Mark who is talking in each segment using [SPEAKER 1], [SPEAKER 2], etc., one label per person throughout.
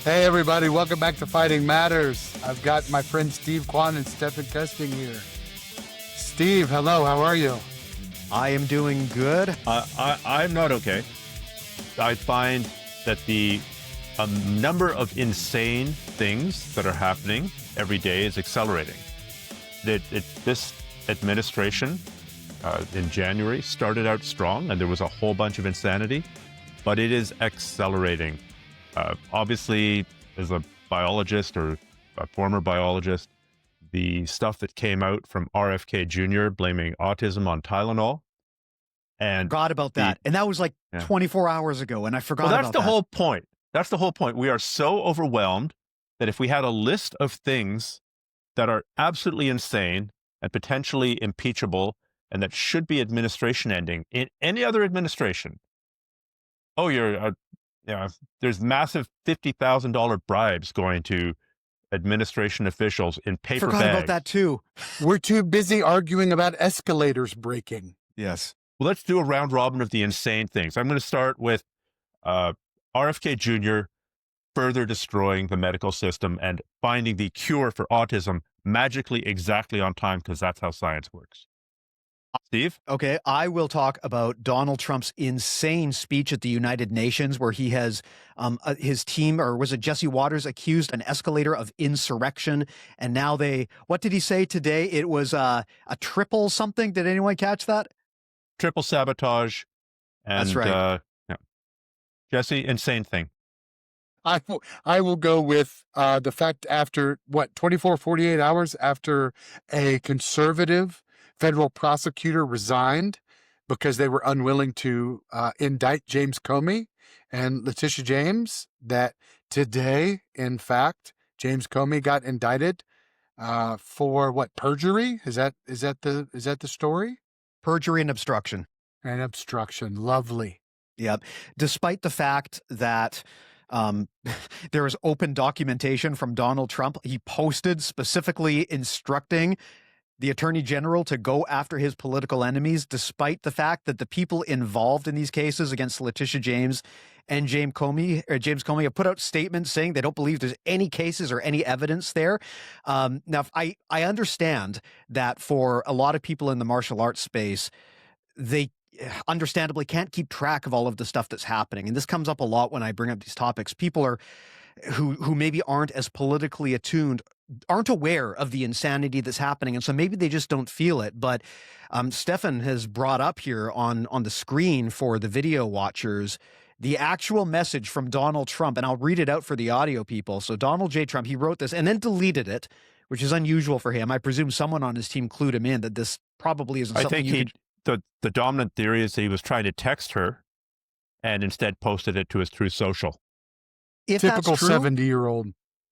[SPEAKER 1] Hey everybody, welcome back to Fighting Matters. I've got my friend Steve Kwan and Stephan Kesting here. Steve, hello, how are you?
[SPEAKER 2] I am doing good.
[SPEAKER 3] I'm not okay. I find that the number of insane things that are happening every day is accelerating. This administration in January started out strong and there was a whole bunch of insanity, but it is accelerating. Obviously, as a biologist or a former biologist, the stuff that came out from RFK Jr. blaming autism on Tylenol. And
[SPEAKER 2] forgot about that. And that was like 24 hours ago, and I forgot about that.
[SPEAKER 3] Well, that's the whole point. That's the whole point. We are so overwhelmed that if we had a list of things that are absolutely insane and potentially impeachable and that should be administration ending in any other administration, there's massive $50,000 bribes going to administration officials in paper bags.
[SPEAKER 2] Forgot about that too.
[SPEAKER 1] We're too busy arguing about escalators breaking.
[SPEAKER 2] Yes.
[SPEAKER 3] Well, let's do a round robin of the insane things. I'm going to start with RFK Jr. further destroying the medical system and finding the cure for autism magically exactly on time, because that's how science works. Steve?
[SPEAKER 2] Okay, I will talk about Donald Trump's insane speech at the United Nations where he has his team, or was it Jesse Waters, accused an escalator of insurrection. And now what did he say today? It was a triple something. Did anyone catch that?
[SPEAKER 3] Triple sabotage. And,
[SPEAKER 2] that's right.
[SPEAKER 3] Jesse, insane thing.
[SPEAKER 1] I will go with the fact after, 48 hours after a conservative federal prosecutor resigned because they were unwilling to indict James Comey and Letitia James, that today, in fact, James Comey got indicted for perjury? Is that the story?
[SPEAKER 2] Perjury and obstruction.
[SPEAKER 1] And obstruction. Lovely.
[SPEAKER 2] Yep. Despite the fact that there is open documentation from Donald Trump, he posted specifically instructing the Attorney General to go after his political enemies, despite the fact that the people involved in these cases against Letitia James and James Comey have put out statements saying they don't believe there's any cases or any evidence there. Now, I understand that for a lot of people in the martial arts space, they understandably can't keep track of all of the stuff that's happening. And this comes up a lot when I bring up these topics. People who maybe aren't as politically attuned aren't aware of the insanity that's happening. And so maybe they just don't feel it. But Stephan has brought up here on the screen for the video watchers the actual message from Donald Trump, and I'll read it out for the audio people. So Donald J. Trump, he wrote this and then deleted it, which is unusual for him. I presume someone on his team clued him in that this probably isn't something you could...
[SPEAKER 3] The dominant theory is that he was trying to text her and instead posted it to his Truth Social.
[SPEAKER 1] Typical 70-year-old.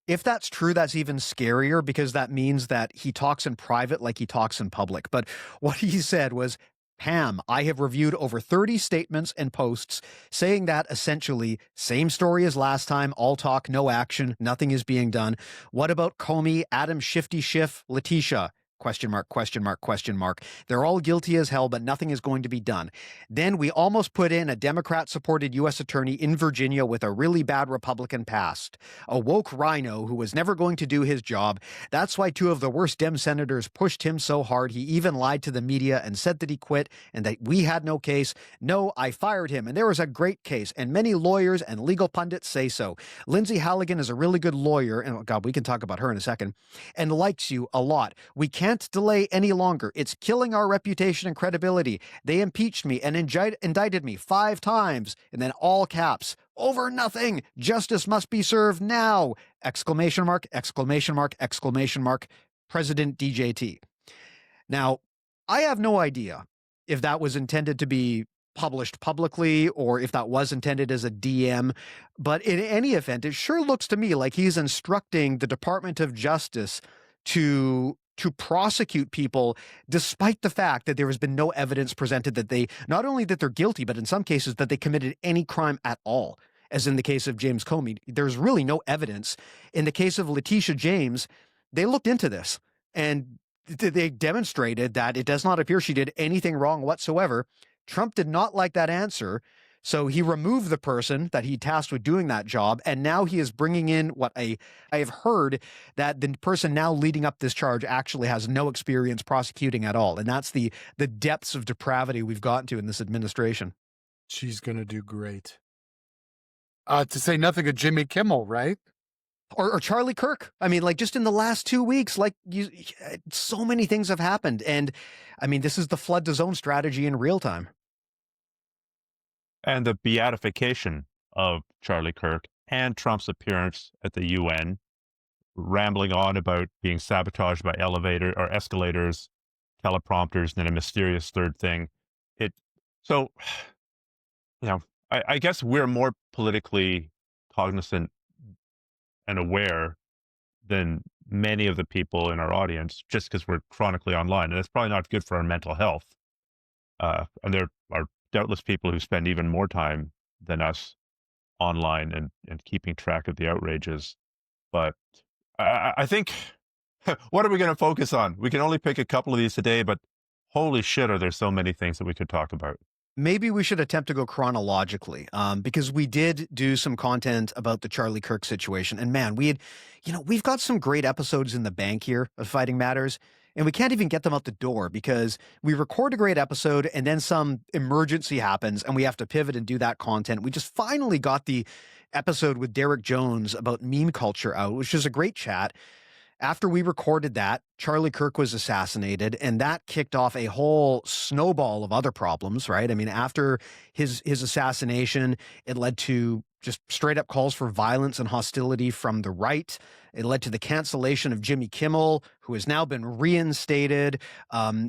[SPEAKER 2] If that's true, that's even scarier, because that means that he talks in private like he talks in public. But what he said was, Pam, I have reviewed over 30 statements and posts saying that essentially same story as last time, all talk, no action, nothing is being done. What about Comey, Adam Shifty Schiff, Letitia? Question mark, question mark, question mark. They're all guilty as hell, but nothing is going to be done. Then we almost put in a Democrat-supported U.S. attorney in Virginia with a really bad Republican past. A woke rhino who was never going to do his job. That's why two of the worst Dem senators pushed him so hard he even lied to the media and said that he quit and that we had no case. No, I fired him, and there was a great case, and many lawyers and legal pundits say so. Lindsay Halligan is a really good lawyer, and oh God, we can talk about her in a second, and likes you a lot. We can't delay any longer. It's killing our reputation and credibility. They impeached me and indicted me 5 times, and then all caps, over nothing. Justice must be served now! Exclamation mark, exclamation mark, exclamation mark. President DJT. Now, I have no idea if that was intended to be published publicly or if that was intended as a DM, but in any event, it sure looks to me like he's instructing the Department of Justice to prosecute people despite the fact that there has been no evidence presented that they, not only that they're guilty, but in some cases that they committed any crime at all. As in the case of James Comey, there's really no evidence. In the case of Letitia James, they looked into this and they demonstrated that it does not appear she did anything wrong whatsoever. Trump did not like that answer. So he removed the person that he tasked with doing that job, and now he is bringing in I have heard that the person now leading up this charge actually has no experience prosecuting at all, and that's the depths of depravity we've gotten to in this administration.
[SPEAKER 1] She's going to do great. To say nothing of Jimmy Kimmel, right?
[SPEAKER 2] Or Charlie Kirk. I mean, like, just in the last 2 weeks, like, so many things have happened. And I mean, this is the flood to zone strategy in real time.
[SPEAKER 3] And the beatification of Charlie Kirk and Trump's appearance at the UN, rambling on about being sabotaged by escalators, teleprompters, and then a mysterious third thing. So, I guess we're more politically cognizant and aware than many of the people in our audience, just because we're chronically online, and it's probably not good for our mental health. And there are doubtless people who spend even more time than us online and keeping track of the outrages. But I think, what are we going to focus on? We can only pick a couple of these today, but holy shit, are there so many things that we could talk about.
[SPEAKER 2] Maybe we should attempt to go chronologically, because we did do some content about the Charlie Kirk situation. And man, we've got some great episodes in the bank here of Fighting Matters, and we can't even get them out the door because we record a great episode and then some emergency happens and we have to pivot and do that content. We just finally got the episode with Derek Jones about meme culture out, which is a great chat. After we recorded that, Charlie Kirk was assassinated, and that kicked off a whole snowball of other problems, right? I mean, after his assassination, it led to just straight up calls for violence and hostility from the right. It led to the cancellation of Jimmy Kimmel, who has now been reinstated.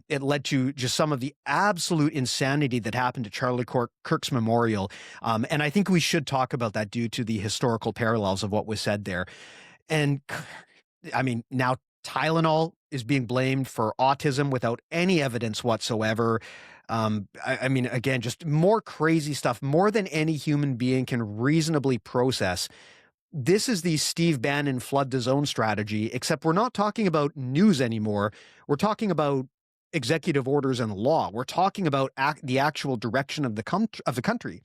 [SPEAKER 2] It led to just some of the absolute insanity that happened to Charlie Kirk's memorial. And I think we should talk about that due to the historical parallels of what was said there. And I mean, now Tylenol is being blamed for autism without any evidence whatsoever. I mean, again, just more crazy stuff, more than any human being can reasonably process. This is the Steve Bannon flood to zone strategy, except we're not talking about news anymore. We're talking about executive orders and law. We're talking about the actual direction of the country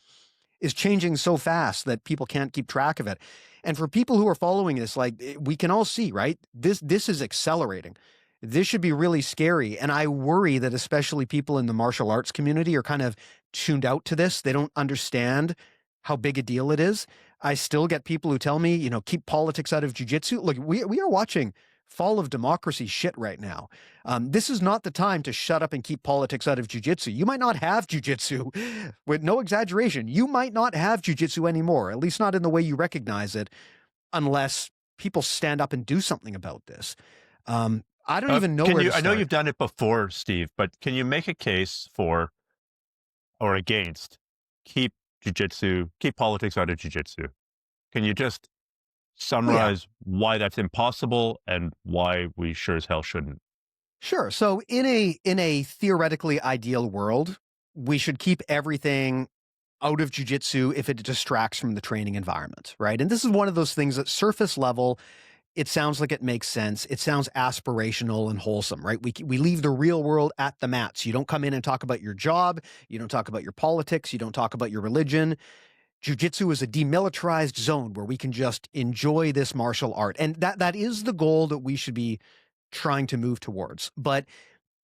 [SPEAKER 2] is changing so fast that people can't keep track of it. And for people who are following this, like, we can all see, right? This is accelerating. This should be really scary. And I worry that especially people in the martial arts community are kind of tuned out to this. They don't understand how big a deal it is. I still get people who tell me, keep politics out of jiu-jitsu. Look, we are watching fall of democracy shit right now. This is not the time to shut up and keep politics out of jiu-jitsu. You might not have jiu-jitsu, with no exaggeration. You might not have jiu-jitsu anymore, at least not in the way you recognize it, unless people stand up and do something about this. I don't even know where to start.
[SPEAKER 3] I know you've done it before, Steve, but can you make a case for or against keep politics out of jiu-jitsu? Can you just summarize why that's impossible and why we sure as hell shouldn't?
[SPEAKER 2] Sure. So in a theoretically ideal world, we should keep everything out of jiu-jitsu if it distracts from the training environment, right? And this is one of those things that surface level, it sounds like it makes sense. It sounds aspirational and wholesome, right? We leave the real world at the mats. You don't come in and talk about your job. You don't talk about your politics. You don't talk about your religion. Jiu-jitsu is a demilitarized zone where we can just enjoy this martial art. And that is the goal that we should be trying to move towards. But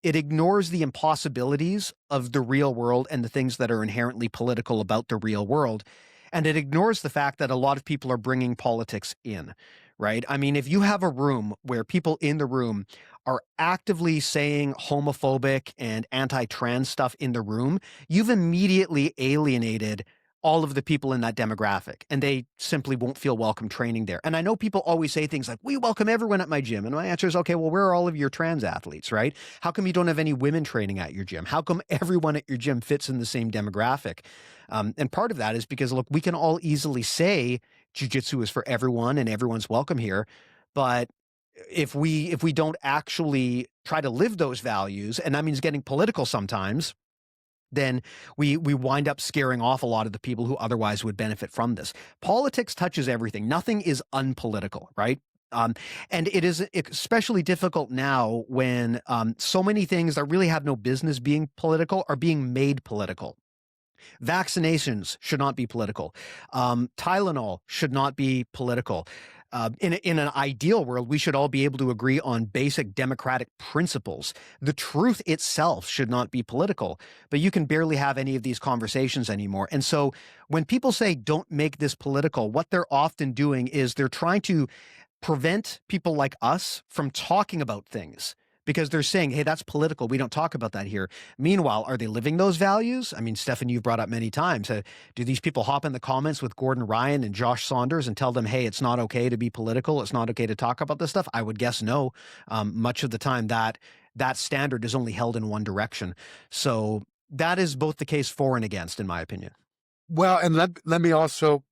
[SPEAKER 2] it ignores the impossibilities of the real world and the things that are inherently political about the real world. And it ignores the fact that a lot of people are bringing politics in, right? I mean, if you have a room where people in the room are actively saying homophobic and anti-trans stuff in the room, you've immediately alienated all of the people in that demographic, and they simply won't feel welcome training there. And I know people always say things like, we welcome everyone at my gym. And my answer is, okay, well, where are all of your trans athletes, right? How come you don't have any women training at your gym? How come everyone at your gym fits in the same demographic? And part of that is because, look, we can all easily say jiu-jitsu is for everyone and everyone's welcome here. But if we don't actually try to live those values, and that means getting political sometimes, then we wind up scaring off a lot of the people who otherwise would benefit from this. Politics touches everything. Nothing is unpolitical, right? And it is especially difficult now when so many things that really have no business being political are being made political. Vaccinations should not be political. Tylenol should not be political. In an ideal world, we should all be able to agree on basic democratic principles. The truth itself should not be political, but you can barely have any of these conversations anymore. And so when people say don't make this political, what they're often doing is they're trying to prevent people like us from talking about things, because they're saying, hey, that's political. We don't talk about that here. Meanwhile, are they living those values? I mean, Stephan, you've brought up many times. Do these people hop in the comments with Gordon Ryan and Josh Saunders and tell them, hey, it's not okay to be political. It's not okay to talk about this stuff? I would guess no. Much of the time that standard is only held in one direction. So that is both the case for and against, in my opinion.
[SPEAKER 1] Well, and let me also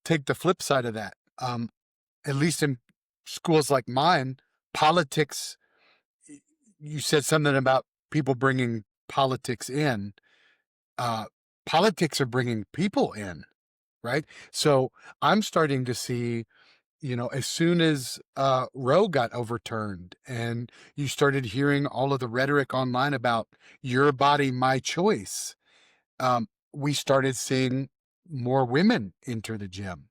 [SPEAKER 1] take the flip side of that. At least in schools like mine, politics, you said something about people bringing politics in. Politics are bringing people in, right? So I'm starting to see, as soon as Roe got overturned and you started hearing all of the rhetoric online about your body, my choice, we started seeing more women enter the gym.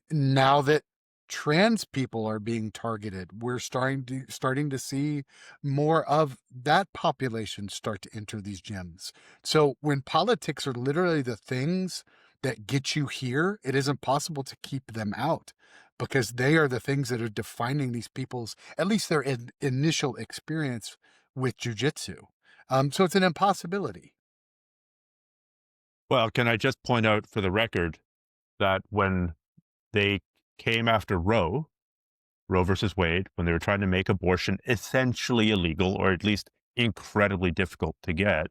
[SPEAKER 1] Now that trans people are being targeted, we're starting to see more of that population start to enter these gyms. So when politics are literally the things that get you here, it isn't possible to keep them out, because they are the things that are defining these people's, at least their initial experience with jiu-jitsu. So it's an impossibility.
[SPEAKER 3] Well, can I just point out for the record that when they came after Roe versus Wade, when they were trying to make abortion essentially illegal, or at least incredibly difficult to get,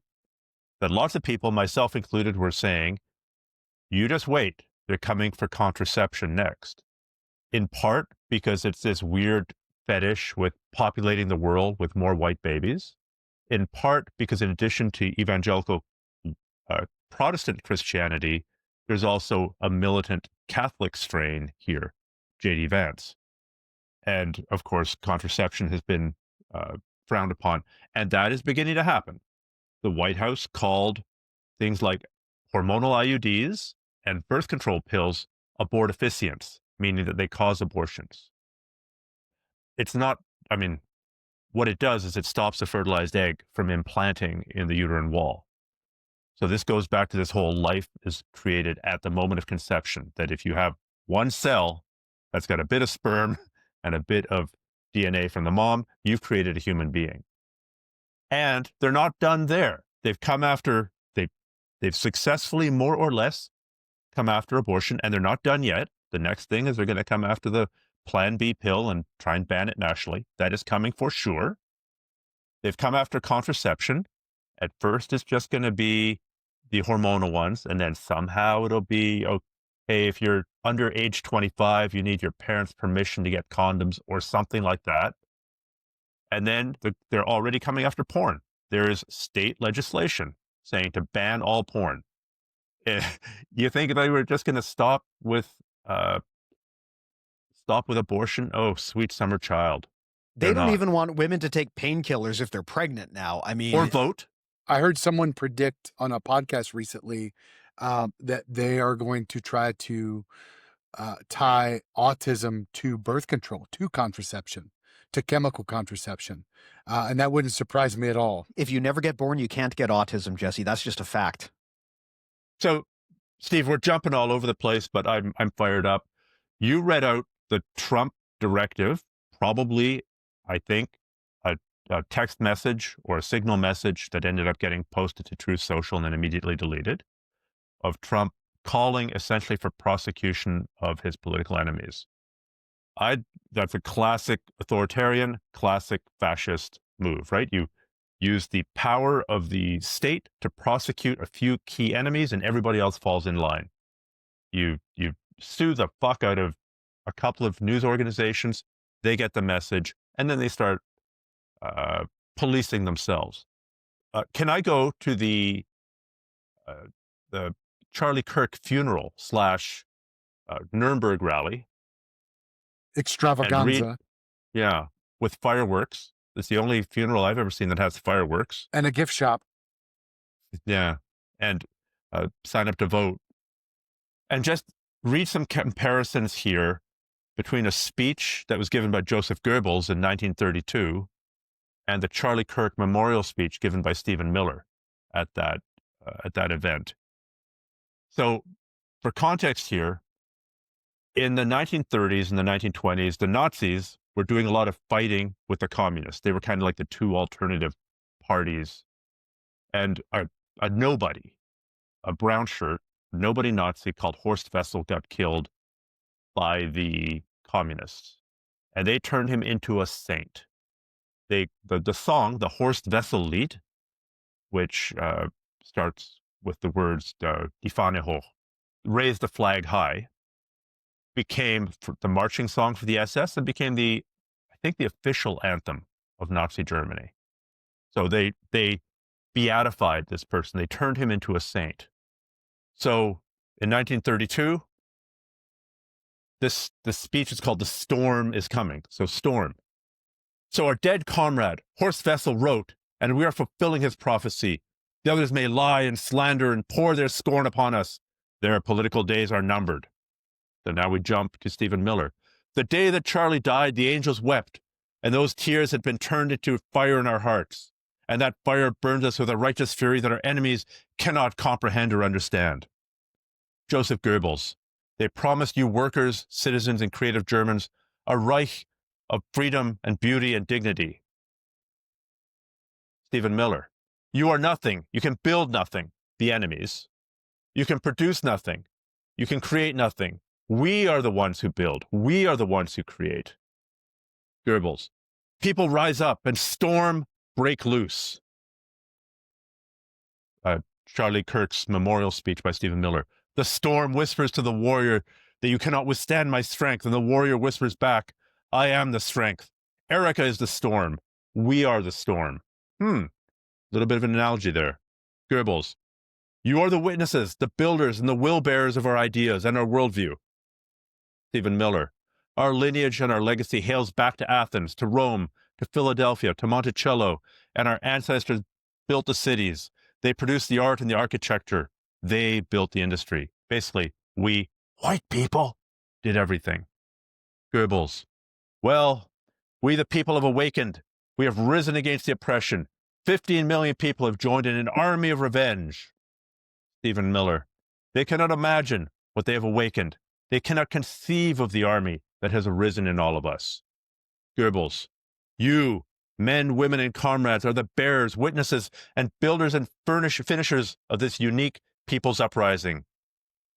[SPEAKER 3] that lots of people, myself included, were saying, you just wait, they're coming for contraception next. In part because it's this weird fetish with populating the world with more white babies. In part because in addition to evangelical Protestant Christianity, there's also a militant Catholic strain here, J.D. Vance. And of course, contraception has been frowned upon. And that is beginning to happen. The White House called things like hormonal IUDs and birth control pills abortifacients, meaning that they cause abortions. It's not, I mean, what it does is it stops a fertilized egg from implanting in the uterine wall. So this goes back to this whole life is created at the moment of conception, that if you have one cell that's got a bit of sperm and a bit of DNA from the mom, you've created a human being. And they're not done there. They've come after, they've successfully, more or less, come after abortion, and they're not done yet. The next thing is they're going to come after the Plan B pill and try and ban it nationally. That is coming for sure. They've come after contraception. At first, it's just going to be the hormonal ones, and then somehow it'll be, okay, if you're under age 25, you need your parents' permission to get condoms or something like that. And then they're already coming after porn. There is state legislation saying to ban all porn. You think they were just going to stop with abortion? Oh, sweet summer child.
[SPEAKER 2] They don't even want women to take painkillers if they're pregnant now. I mean,
[SPEAKER 3] or vote.
[SPEAKER 1] I heard someone predict on a podcast recently that they are going to try to tie autism to birth control, to contraception, to chemical contraception. And that wouldn't surprise me at all.
[SPEAKER 2] If you never get born, you can't get autism, Jesse. That's just a fact.
[SPEAKER 3] So, Steve, we're jumping all over the place, but I'm fired up. You read out the Trump directive, probably, I think, a text message or a signal message that ended up getting posted to Truth Social and then immediately deleted, of Trump calling essentially for prosecution of his political enemies. That's a classic authoritarian, classic fascist move, right? You use the power of the state to prosecute a few key enemies and everybody else falls in line. You sue the fuck out of a couple of news organizations, they get the message, and then they start policing themselves. Can I go to the Charlie Kirk funeral / Nuremberg rally?
[SPEAKER 1] Extravaganza.
[SPEAKER 3] Yeah, with fireworks. It's the only funeral I've ever seen that has fireworks.
[SPEAKER 1] And a gift shop.
[SPEAKER 3] Yeah. And sign up to vote. And just read some comparisons here between a speech that was given by Joseph Goebbels in 1932 and the Charlie Kirk memorial speech given by Stephen Miller at that event. So, for context here, in the 1930s and the 1920s, the Nazis were doing a lot of fighting with the communists. They were kind of like the two alternative parties. And a nobody, a brown shirt, nobody Nazi called Horst Wessel got killed by the communists. And they turned him into a saint. The song, the Horst Wessel Lied, which starts with the words Die Fahne hoch, raise the flag high, became the marching song for the SS and became I think the official anthem of Nazi Germany. So they beatified this person. They turned him into a saint. So in 1932, this speech is called "The Storm is Coming." So storm. So our dead comrade Horst Wessel wrote, and we are fulfilling his prophecy. The others may lie and slander and pour their scorn upon us. Their political days are numbered. So now we jump to Stephen Miller. The day that Charlie died, the angels wept, and those tears had been turned into fire in our hearts. And that fire burns us with a righteous fury that our enemies cannot comprehend or understand. Joseph Goebbels. They promised you workers, citizens, and creative Germans a Reich of freedom and beauty and dignity. Stephen Miller. You are nothing. You can build nothing, the enemies. You can produce nothing. You can create nothing. We are the ones who build. We are the ones who create. Goebbels. People rise up and storm break loose. Charlie Kirk's memorial speech by Stephen Miller. The storm whispers to the warrior that you cannot withstand my strength, and the warrior whispers back, I am the strength. Erica is the storm. We are the storm. Little bit of an analogy there. Goebbels. You are the witnesses, the builders, and the will bearers of our ideas and our worldview. Stephen Miller. Our lineage and our legacy hails back to Athens, to Rome, to Philadelphia, to Monticello, and our ancestors built the cities. They produced the art and the architecture. They built the industry. Basically, we, white people, did everything. Goebbels. Well, we the people have awakened. We have risen against the oppression. 15 million people have joined in an army of revenge. Stephen Miller. They cannot imagine what they have awakened. They cannot conceive of the army that has arisen in all of us. Goebbels. You, men, women, and comrades, are the bearers, witnesses, and builders and finishers of this unique people's uprising.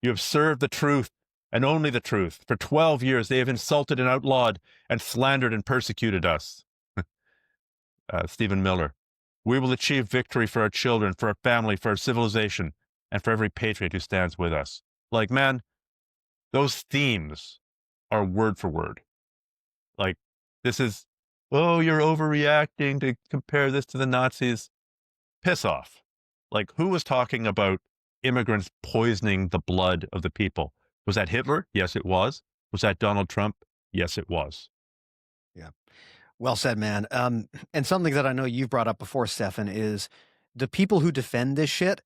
[SPEAKER 3] You have served the truth, and only the truth. For 12 years, they have insulted and outlawed and slandered and persecuted us. Stephen Miller. We will achieve victory for our children, for our family, for our civilization, and for every patriot who stands with us. Like, man, those themes are word for word. Like, this is, oh, you're overreacting to compare this to the Nazis. Piss off. Like, who was talking about immigrants poisoning the blood of the people? Was that Hitler? Yes, it was. Was that Donald Trump? Yes, it was.
[SPEAKER 2] Yeah. Well said, man. And something that I know you've brought up before, Stephan, is the people who defend this shit,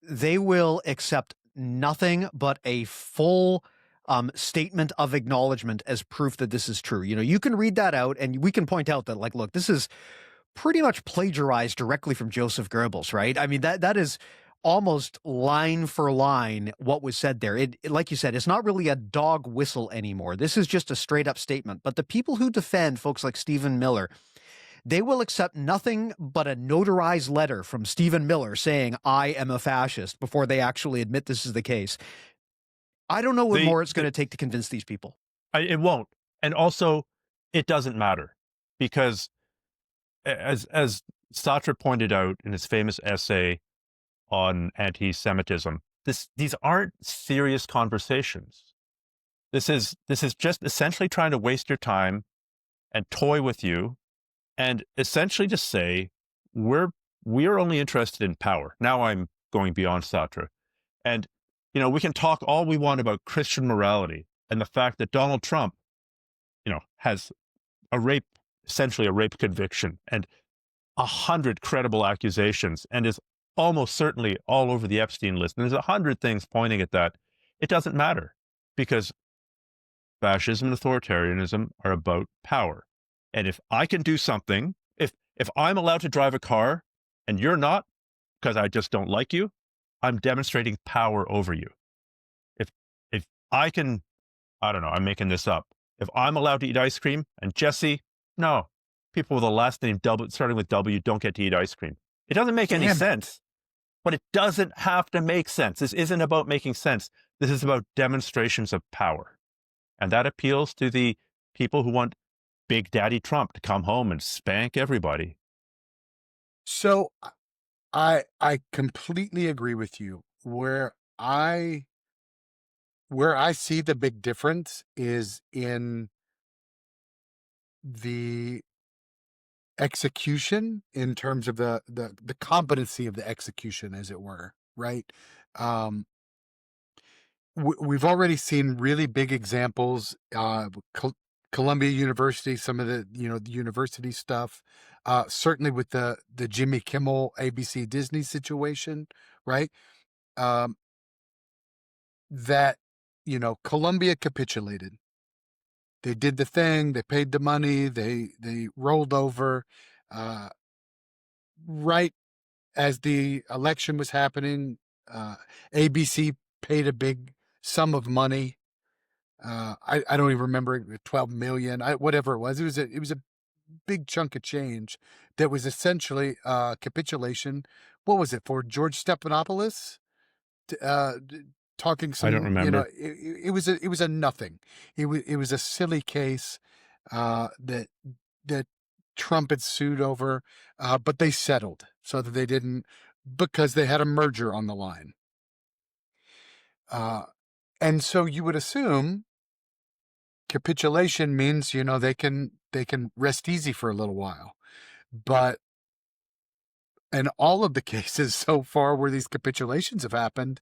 [SPEAKER 2] they will accept nothing but a full statement of acknowledgement as proof that this is true. You know, you can read that out and we can point out that, like, look, this is pretty much plagiarized directly from Joseph Goebbels, right? I mean, that is almost line for line what was said there. It, like you said, it's not really a dog whistle anymore. This is just a straight up statement. But the people who defend folks like Stephen Miller, they will accept nothing but a notarized letter from Stephen Miller saying, I am a fascist, before they actually admit this is the case. I don't know what more it's going to take to convince these people.
[SPEAKER 3] It won't. And also, it doesn't matter. Because as Sartre pointed out in his famous essay on anti-Semitism, these aren't serious conversations. This is just essentially trying to waste your time and toy with you, and essentially just say we are only interested in power. Now I'm going beyond Sartre, and you know, we can talk all we want about Christian morality and the fact that Donald Trump, you know, has essentially a rape conviction and 100 credible accusations, and is almost certainly all over the Epstein list. And there's 100 things pointing at that. It doesn't matter because fascism and authoritarianism are about power. And if I can do something, if I'm allowed to drive a car and you're not because I just don't like you, I'm demonstrating power over you. If I can, I don't know, I'm making this up. If I'm allowed to eat ice cream and Jesse, no, people with a last name starting with W don't get to eat ice cream. It doesn't make any sense, but it doesn't have to make sense. This isn't about making sense. This is about demonstrations of power. And that appeals to the people who want Big Daddy Trump to come home and spank everybody.
[SPEAKER 1] So I completely agree with you. Where I see the big difference is in the execution, in terms of the competency of the execution, as it were, right? We've already seen really big examples. Columbia University, some of the the university stuff. Certainly with the Jimmy Kimmel ABC Disney situation, right? That Columbia capitulated. They did the thing. They paid the money. They rolled over. Right as the election was happening, ABC paid a big sum of money. I don't even remember, 12 million, whatever it was. It was a big chunk of change that was essentially capitulation. What was it for? George Stephanopoulos? Talking some,
[SPEAKER 3] I don't remember.
[SPEAKER 1] it was a nothing. It was a silly case that Trump had sued over, but they settled so that they didn't, because they had a merger on the line. And so you would assume capitulation means they can rest easy for a little while, but in all of the cases so far where these capitulations have happened,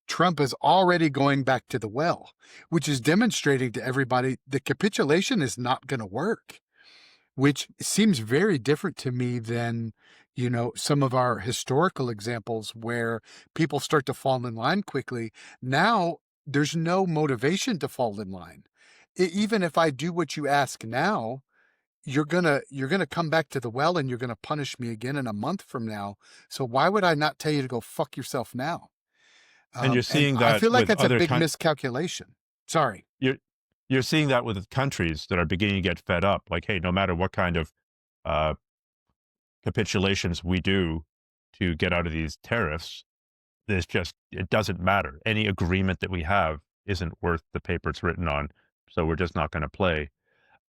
[SPEAKER 1] Trump is already going back to the well, which is demonstrating to everybody the capitulation is not going to work, which seems very different to me than some of our historical examples where people start to fall in line quickly. Now there's no motivation to fall in line. Even if I do what you ask now, you're gonna come back to the well and you're gonna punish me again in a month from now. So why would I not tell you to go fuck yourself now?
[SPEAKER 3] And you're seeing that
[SPEAKER 1] I feel like
[SPEAKER 3] with
[SPEAKER 1] that's a
[SPEAKER 3] other
[SPEAKER 1] big miscalculation. Sorry.
[SPEAKER 3] You're seeing that with countries that are beginning to get fed up. Like, hey, no matter what kind of capitulations we do to get out of these tariffs, it doesn't matter. Any agreement that we have isn't worth the paper it's written on. So we're just not going to play.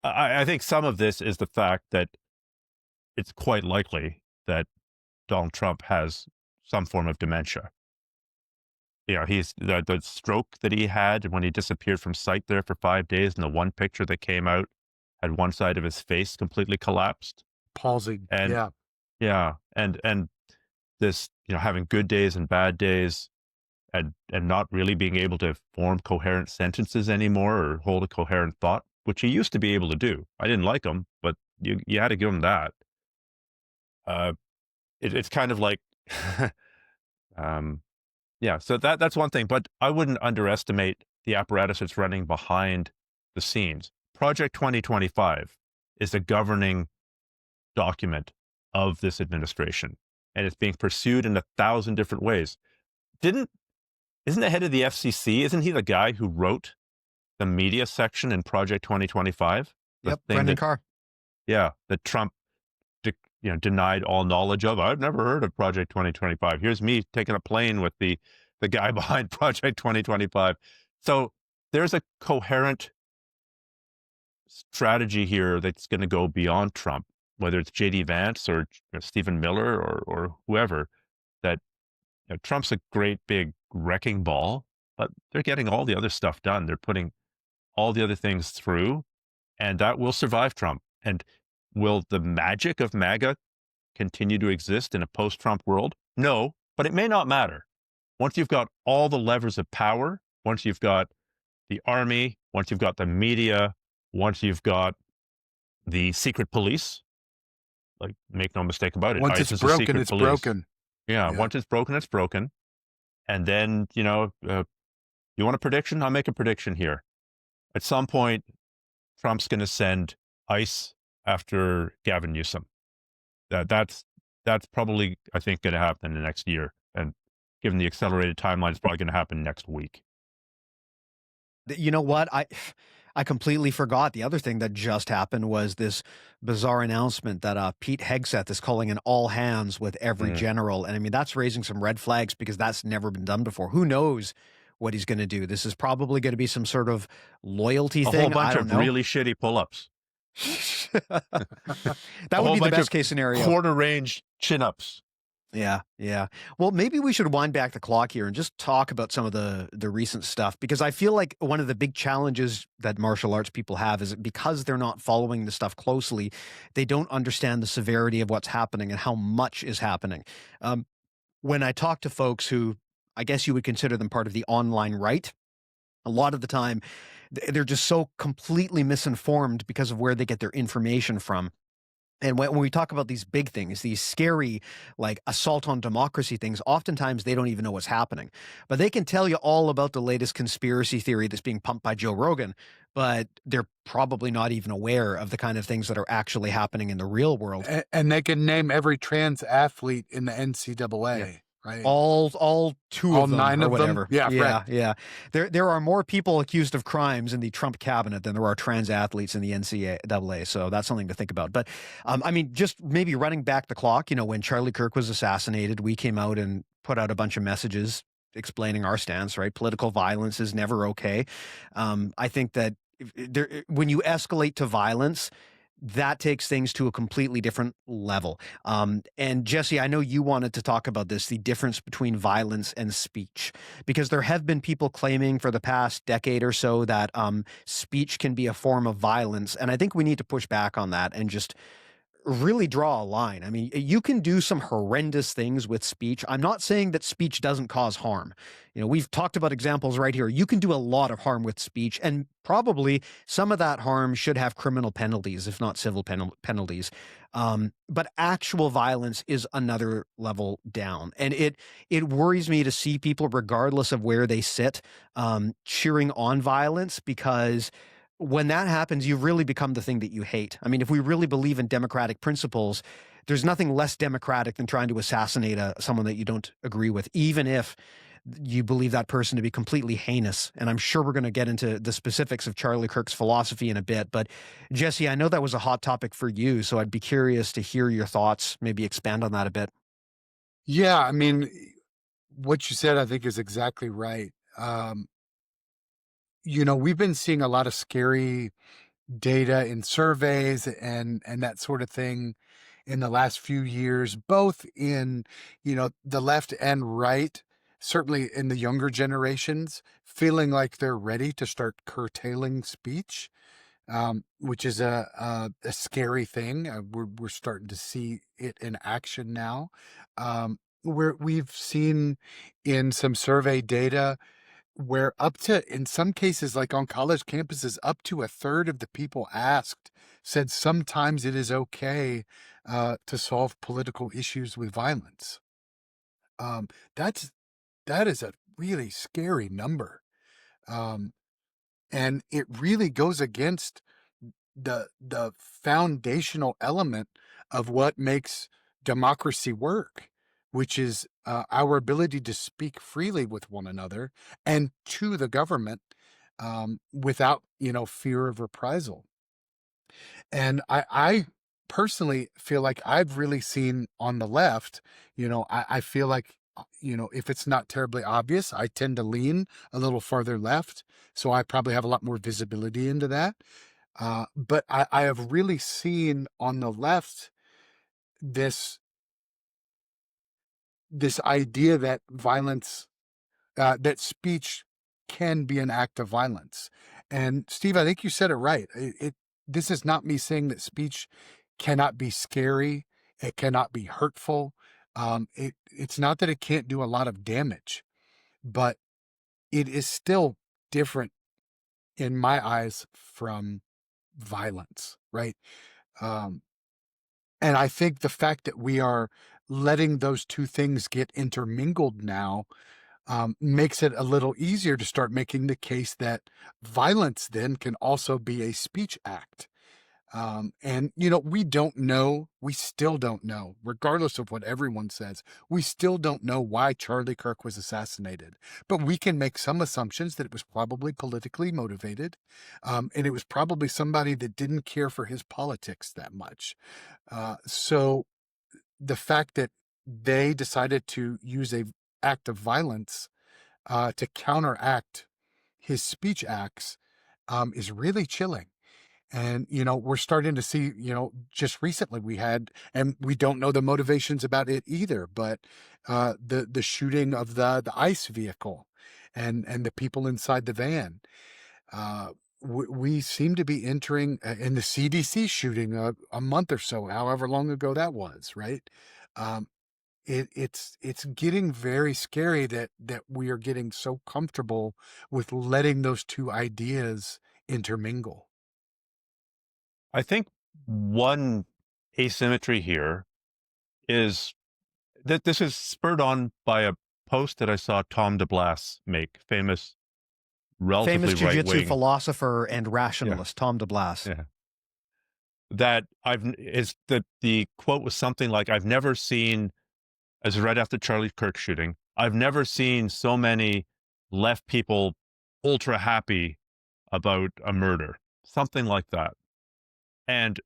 [SPEAKER 3] I think some of this is the fact that it's quite likely that Donald Trump has some form of dementia. He's the stroke that he had when he disappeared from sight there for 5 days, and the one picture that came out had one side of his face completely collapsed.
[SPEAKER 1] Palsy.
[SPEAKER 3] And
[SPEAKER 1] yeah.
[SPEAKER 3] And this, having good days and bad days, and not really being able to form coherent sentences anymore or hold a coherent thought, which he used to be able to do. I didn't like him, but you had to give him that. It's kind of like, yeah. So that's one thing, but I wouldn't underestimate the apparatus that's running behind the scenes. Project 2025 is the governing document of this administration, and it's being pursued in 1,000 different ways. Isn't the head of the FCC, isn't he the guy who wrote the media section in Project 2025?
[SPEAKER 2] Yep, Brendan Carr.
[SPEAKER 3] Yeah, that Trump denied all knowledge of. I've never heard of Project 2025. Here's me taking a plane with the guy behind Project 2025. So there's a coherent strategy here that's going to go beyond Trump, whether it's J.D. Vance or Stephen Miller or whoever, that Trump's a great big wrecking ball, but they're getting all the other stuff done. They're putting all the other things through, and that will survive Trump. And will the magic of MAGA continue to exist in a post-Trump world? No, but it may not matter. Once you've got all the levers of power, once you've got the army, once you've got the media, once you've got the secret police, like, make no mistake about it.
[SPEAKER 1] Once it's broken, it's broken.
[SPEAKER 3] Yeah,
[SPEAKER 1] Yeah.
[SPEAKER 3] once it's broken, it's broken. And then, you want a prediction? I'll make a prediction here. At some point, Trump's going to send ICE after Gavin Newsom. That's probably, I think, going to happen in the next year. And given the accelerated timeline, it's probably going to happen next week.
[SPEAKER 2] You know what? I completely forgot. The other thing that just happened was this bizarre announcement that Pete Hegseth is calling an all hands with every general. And I mean, that's raising some red flags because that's never been done before. Who knows what he's going to do? This is probably going to be some sort of loyalty thing.
[SPEAKER 3] A whole bunch
[SPEAKER 2] I don't
[SPEAKER 3] of
[SPEAKER 2] know.
[SPEAKER 3] really shitty pull-ups.
[SPEAKER 2] That would be the best case scenario.
[SPEAKER 3] Quarter range chin-ups.
[SPEAKER 2] Yeah, yeah. Well, maybe we should wind back the clock here and just talk about some of the recent stuff, because I feel like one of the big challenges that martial arts people have is that because they're not following the stuff closely, they don't understand the severity of what's happening and how much is happening. When I talk to folks who, I guess you would consider them part of the online right, a lot of the time they're just so completely misinformed because of where they get their information from. And when we talk about these big things, these scary, like assault on democracy things, oftentimes they don't even know what's happening. But they can tell you all about the latest conspiracy theory that's being pumped by Joe Rogan, but they're probably not even aware of the kind of things that are actually happening in the real world.
[SPEAKER 1] And they can name every trans athlete in the NCAA.
[SPEAKER 2] Yeah.
[SPEAKER 1] Right.
[SPEAKER 2] All two
[SPEAKER 1] all
[SPEAKER 2] of them,
[SPEAKER 1] 9
[SPEAKER 2] or
[SPEAKER 1] of
[SPEAKER 2] whatever.
[SPEAKER 1] them. Yeah, right.
[SPEAKER 2] Yeah. There are more people accused of crimes in the Trump cabinet than there are trans athletes in the NCAA. So that's something to think about. But I mean, just maybe running back the clock, when Charlie Kirk was assassinated, we came out and put out a bunch of messages explaining our stance, right? Political violence is never okay. I think that when you escalate to violence, that takes things to a completely different level. And Jesse, I know you wanted to talk about this, the difference between violence and speech, because there have been people claiming for the past decade or so that speech can be a form of violence. And I think we need to push back on that and just really draw a line. I mean, you can do some horrendous things with speech. I'm not saying that speech doesn't cause harm. We've talked about examples right here. You can do a lot of harm with speech, and probably some of that harm should have criminal penalties, if not civil penalties. But actual violence is another level down. And it worries me to see people, regardless of where they sit, cheering on violence, because when that happens, you really become the thing that you hate. I mean, if we really believe in democratic principles, there's nothing less democratic than trying to assassinate someone that you don't agree with, even if you believe that person to be completely heinous. And I'm sure we're going to get into the specifics of Charlie Kirk's philosophy in a bit. But Jesse, I know that was a hot topic for you, so I'd be curious to hear your thoughts, maybe expand on that a bit.
[SPEAKER 1] Yeah, I mean, what you said, I think, is exactly right. We've been seeing a lot of scary data in surveys and that sort of thing in the last few years, both in, the left and right, certainly in the younger generations, feeling like they're ready to start curtailing speech, which is a scary thing. We're starting to see it in action now. We've seen in some survey data where up to, in some cases, like on college campuses, up to a third of the people asked said sometimes it is okay to solve political issues with violence. That is a really scary number. And it really goes against the foundational element of what makes democracy work, which is our ability to speak freely with one another and to the government without, fear of reprisal. And I personally feel like I've really seen on the left, I feel like, if it's not terribly obvious, I tend to lean a little farther left. So I probably have a lot more visibility into that. But I have really seen on the left this idea that violence, that speech can be an act of violence. And Steve, I think you said it right. This is not me saying that speech cannot be scary. It cannot be hurtful. It's not that it can't do a lot of damage, but it is still different in my eyes from violence, right? And I think the fact that we are letting those two things get intermingled now makes it a little easier to start making the case that violence then can also be a speech act. And, we don't know, we still don't know, regardless of what everyone says, we still don't know why Charlie Kirk was assassinated. But we can make some assumptions that it was probably politically motivated, and it was probably somebody that didn't care for his politics that much. So the fact that they decided to use a act of violence to counteract his speech acts is really chilling. And, we're starting to see, just recently we had, and we don't know the motivations about it either, but the shooting of the ICE vehicle and the people inside the van. We seem to be entering in the CDC shooting a month or so, however long ago that was, right? It's getting very scary that we are getting so comfortable with letting those two ideas intermingle.
[SPEAKER 3] I think one asymmetry here is that this is spurred on by a post that I saw Tom DeBlas make, famous
[SPEAKER 2] Jiu-Jitsu
[SPEAKER 3] right-wing
[SPEAKER 2] philosopher and rationalist, Tom DeBlas.
[SPEAKER 3] Yeah. That the quote was something like, I've never seen, as right after Charlie Kirk shooting, I've never seen so many left people ultra happy about a murder, something like that. And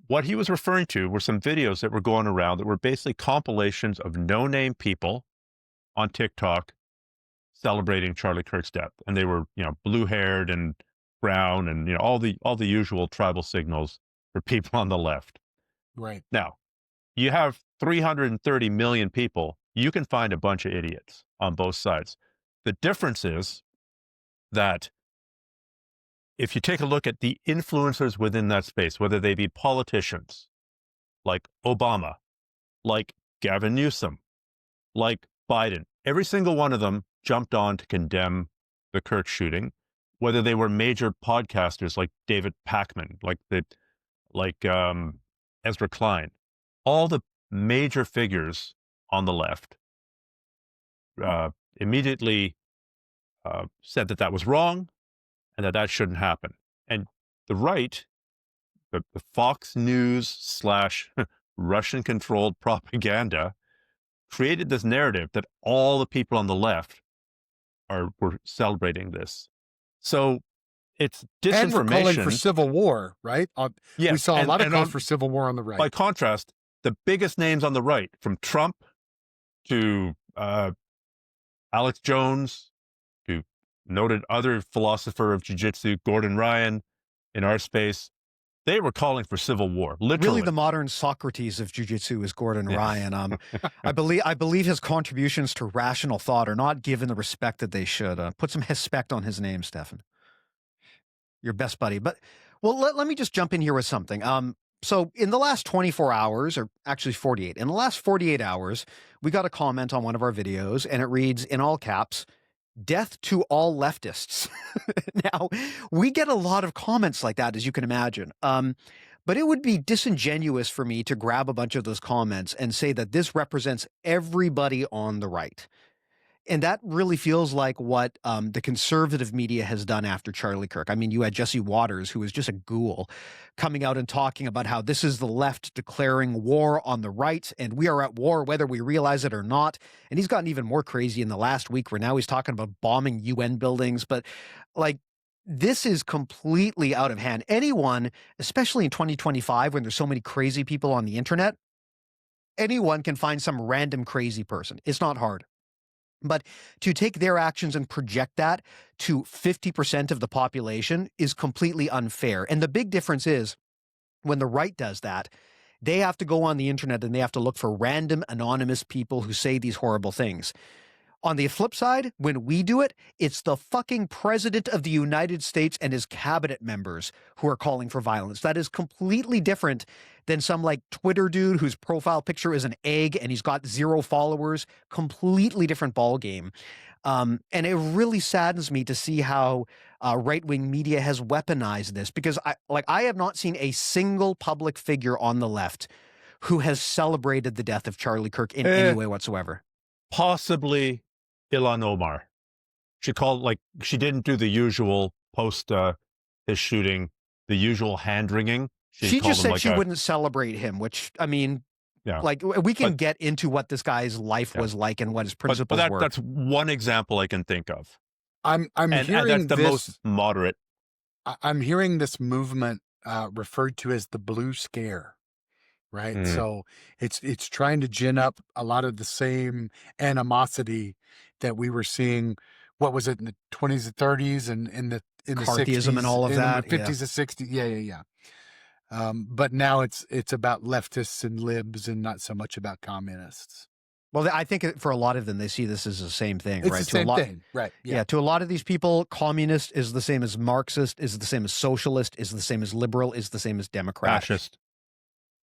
[SPEAKER 3] what he was referring to were some videos that were going around that were basically compilations of no-name people on TikTok celebrating Charlie Kirk's death. And they were, blue-haired and brown and, all the usual tribal signals for people on the left.
[SPEAKER 1] Right.
[SPEAKER 3] Now, you have 330 million people. You can find a bunch of idiots on both sides. The difference is that if you take a look at the influencers within that space, whether they be politicians like Obama, like Gavin Newsom, like Biden, every single one of them jumped on to condemn the Kirk shooting, whether they were major podcasters like David Pakman, like Ezra Klein, all the major figures on the left immediately said that was wrong, and that shouldn't happen. And the right, the Fox News / Russian-controlled propaganda, created this narrative that all the people on the left were celebrating this. So it's disinformation.
[SPEAKER 1] And we're calling for civil war, right?
[SPEAKER 3] Yes,
[SPEAKER 1] we saw a lot of calls for civil war on the right.
[SPEAKER 3] By contrast, the biggest names on the right, from Trump to Alex Jones, to noted other philosopher of jiu-jitsu, Gordon Ryan, in our space, they were calling for civil war. Literally,
[SPEAKER 2] really, the modern Socrates of jiu-jitsu is Gordon Ryan. I believe his contributions to rational thought are not given the respect that they should. Put some respect on his name, Stephan. Your best buddy. But let me just jump in here with something. So in the last 24 hours, or actually 48, in the last 48 hours, we got a comment on one of our videos, and it reads in all caps, "Death to all leftists." Now, we get a lot of comments like that, as you can imagine. But it would be disingenuous for me to grab a bunch of those comments and say that this represents everybody on the right. And that really feels like what the conservative media has done after Charlie Kirk. I mean, you had Jesse Waters, who was just a ghoul, coming out and talking about how this is the left declaring war on the right, and we are at war whether we realize it or not. And he's gotten even more crazy in the last week, where now he's talking about bombing UN buildings. But this is completely out of hand. Anyone, especially in 2025, when there's so many crazy people on the internet, anyone can find some random crazy person. It's not hard. But to take their actions and project that to 50% of the population is completely unfair. And the big difference is, when the right does that, they have to go on the internet and they have to look for random anonymous people who say these horrible things. On the flip side, when we do it, it's the fucking president of the United States and his cabinet members who are calling for violence. That is completely different than some Twitter dude whose profile picture is an egg and he's got 0 followers. Completely different ballgame. And it really saddens me to see how right-wing media has weaponized this, because I have not seen a single public figure on the left who has celebrated the death of Charlie Kirk in any way whatsoever.
[SPEAKER 3] Possibly Ilhan Omar. She called, like, she didn't do the usual post his shooting, the usual hand wringing.
[SPEAKER 2] She just said she wouldn't celebrate him, which, I mean, like, we can get into what this guy's life was like and what his principles were.
[SPEAKER 3] That's one example I can think of.
[SPEAKER 1] I'm hearing
[SPEAKER 3] and that's the most moderate.
[SPEAKER 1] I'm hearing this movement referred to as the blue scare, right? So it's trying to gin up a lot of the same animosity that we were seeing. What was it in the 20s and 30s and in the
[SPEAKER 2] McCarthyism
[SPEAKER 1] 60s
[SPEAKER 2] and all of that,
[SPEAKER 1] in the 50s and 60s? Yeah. But now it's about leftists and libs and not so much about communists.
[SPEAKER 2] Well, I think for a lot of them, they see this as the same thing,
[SPEAKER 1] it's
[SPEAKER 2] right?
[SPEAKER 1] The same thing, right?
[SPEAKER 2] Yeah. To a lot of these people, communist is the same as Marxist, is the same as socialist, is the same as liberal, is the same as Democrat.
[SPEAKER 3] Fascist.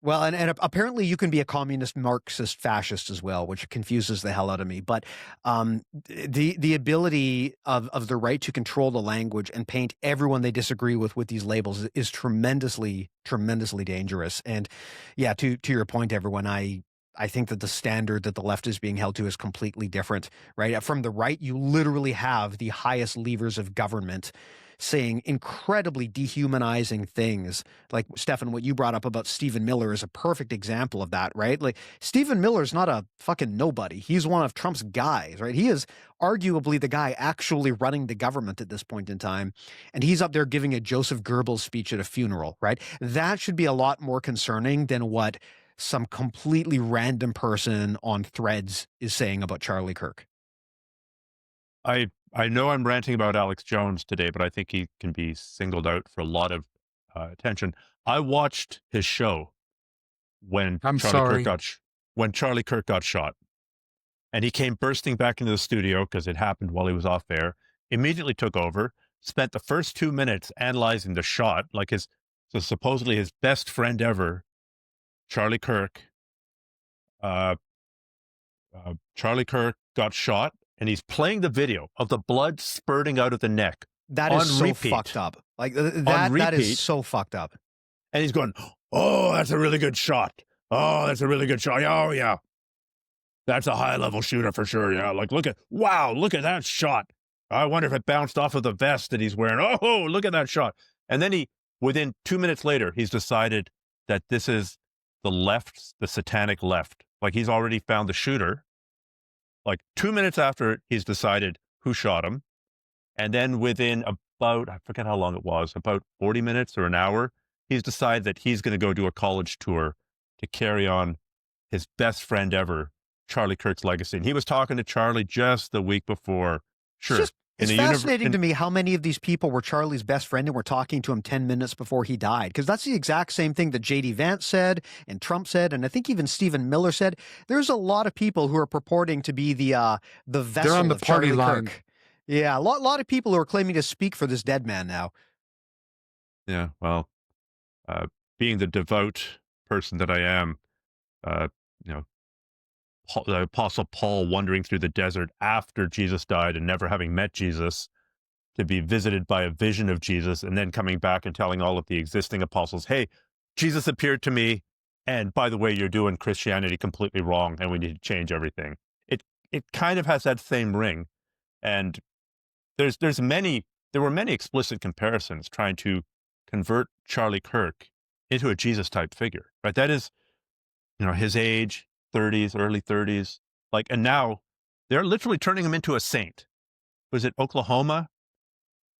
[SPEAKER 2] Well, and apparently you can be a communist, Marxist, fascist as well, which confuses the hell out of me. But the ability of the right to control the language and paint everyone they disagree with these labels is tremendously, tremendously dangerous. And yeah, to your point, everyone, I think that the standard that the left is being held to is completely different, right? From the right, you literally have the highest levers of government saying incredibly dehumanizing things. Like, Stephan, what you brought up about Stephen Miller is a perfect example of that, right? Like, Stephen Miller's not a fucking nobody. He's one of Trump's guys, right? He is arguably the guy actually running the government at this point in time. And he's up there giving a Joseph Goebbels speech at a funeral, right? That should be a lot more concerning than what some completely random person on Threads is saying about Charlie Kirk.
[SPEAKER 3] I know I'm ranting about Alex Jones today, but I think he can be singled out for a lot of attention. I watched his show when Charlie Kirk got shot, and he came bursting back into the studio because it happened while he was off air. Immediately took over, spent the first 2 minutes analyzing the shot, like supposedly his best friend ever, Charlie Kirk. Charlie Kirk got shot, and he's playing the video of the blood spurting out of the neck.
[SPEAKER 2] That is so fucked up. Like, that is so fucked up.
[SPEAKER 3] And he's going, "Oh, that's a really good shot. Oh, that's a really good shot. Oh, yeah. That's a high-level shooter for sure. Yeah, like, look at that shot. I wonder if it bounced off of the vest that he's wearing. Oh, look at that shot." And then within 2 minutes later, he's decided that this is the left, the satanic left. Like, he's already found the shooter. Like, 2 minutes after, he's decided who shot him. And then within about, I forget how long it was, about 40 minutes or an hour, he's decided that he's going to go do a college tour to carry on his best friend ever, Charlie Kirk's legacy. And he was talking to Charlie just the week before. Sure.
[SPEAKER 2] It's fascinating to me how many of these people were Charlie's best friend and were talking to him 10 minutes before he died. Because that's the exact same thing that J.D. Vance said and Trump said, and I think even Stephen Miller said. There's a lot of people who are purporting to be the vessel.
[SPEAKER 1] They're on the
[SPEAKER 2] of
[SPEAKER 1] party
[SPEAKER 2] Charlie
[SPEAKER 1] line.
[SPEAKER 2] Kirk. Yeah, a lot of people who are claiming to speak for this dead man now.
[SPEAKER 3] Yeah, well, being the devout person that I am, the Apostle Paul wandering through the desert after Jesus died and never having met Jesus, to be visited by a vision of Jesus and then coming back and telling all of the existing apostles, "Hey, Jesus appeared to me, and by the way, you're doing Christianity completely wrong and we need to change everything." It kind of has that same ring. And there were many explicit comparisons trying to convert Charlie Kirk into a Jesus type figure, right? That is, his age, 30s, early 30s, and now they're literally turning him into a saint. Was it Oklahoma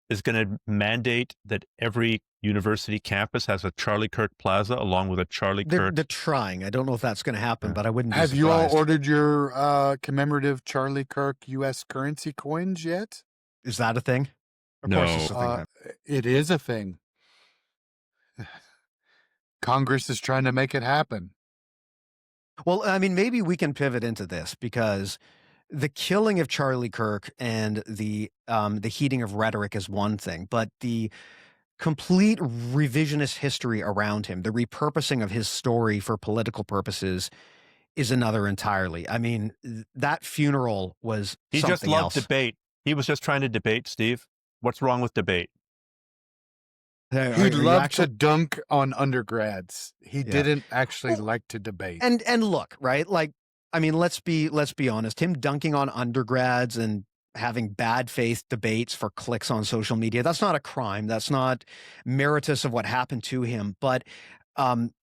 [SPEAKER 3] is going to mandate that every university campus has a Charlie Kirk Plaza along with a Charlie Kirk?
[SPEAKER 2] They're trying. I don't know if that's going to happen, but I wouldn't be
[SPEAKER 1] Have
[SPEAKER 2] surprised.
[SPEAKER 1] you all ordered your commemorative Charlie Kirk U.S. currency coins yet?
[SPEAKER 2] Is that a thing? Of
[SPEAKER 3] No.
[SPEAKER 2] course it's a thing.
[SPEAKER 1] It is a thing. Congress is trying to make it happen.
[SPEAKER 2] Well, I mean, maybe we can pivot into this, because the killing of Charlie Kirk and the heating of rhetoric is one thing, but the complete revisionist history around him, the repurposing of his story for political purposes, is another entirely. I mean, that funeral was
[SPEAKER 3] He
[SPEAKER 2] something
[SPEAKER 3] just loved
[SPEAKER 2] else.
[SPEAKER 3] debate. He was just trying to debate, Steve. What's wrong with debate?
[SPEAKER 1] He loved to dunk on undergrads. He didn't actually
[SPEAKER 2] Well,
[SPEAKER 1] like to debate.
[SPEAKER 2] And look, right? Like, I mean, let's be honest. Him dunking on undergrads and having bad faith debates for clicks on social media, that's not a crime. That's not meritorious of what happened to him. But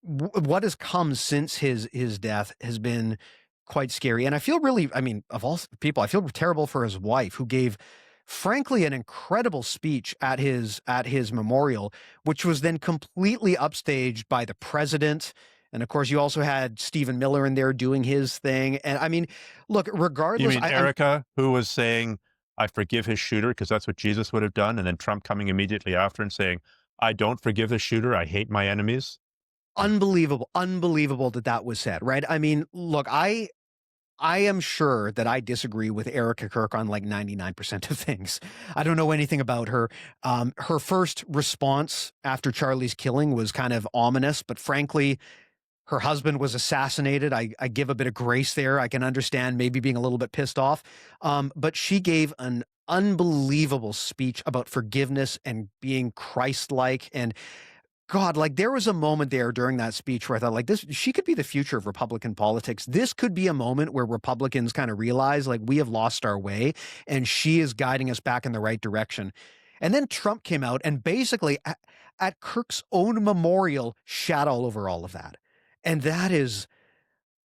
[SPEAKER 2] what has come since his death has been quite scary. And I feel really, I mean, of all people, I feel terrible for his wife, who gave, frankly, an incredible speech at his memorial, which was then completely upstaged by the president. And of course, you also had Stephen Miller in there doing his thing. And I mean, look, regardless,
[SPEAKER 3] You mean Erica, who was saying, "I forgive his shooter," because that's what Jesus would have done, and then Trump coming immediately after and saying, "I don't forgive the shooter. I hate my enemies."
[SPEAKER 2] unbelievable that was said, right? I mean, look, I am sure that I disagree with Erica Kirk on like 99% of things. I don't know anything about her. Her first response after Charlie's killing was kind of ominous, but frankly, her husband was assassinated. I give a bit of grace there. I can understand maybe being a little bit pissed off. But she gave an unbelievable speech about forgiveness and being Christ-like. And God, like, there was a moment there during that speech where I thought, like, she could be the future of Republican politics. This could be a moment where Republicans kind of realize, like, we have lost our way and she is guiding us back in the right direction. And then Trump came out and basically at Kirk's own memorial shat all over all of that. And that is,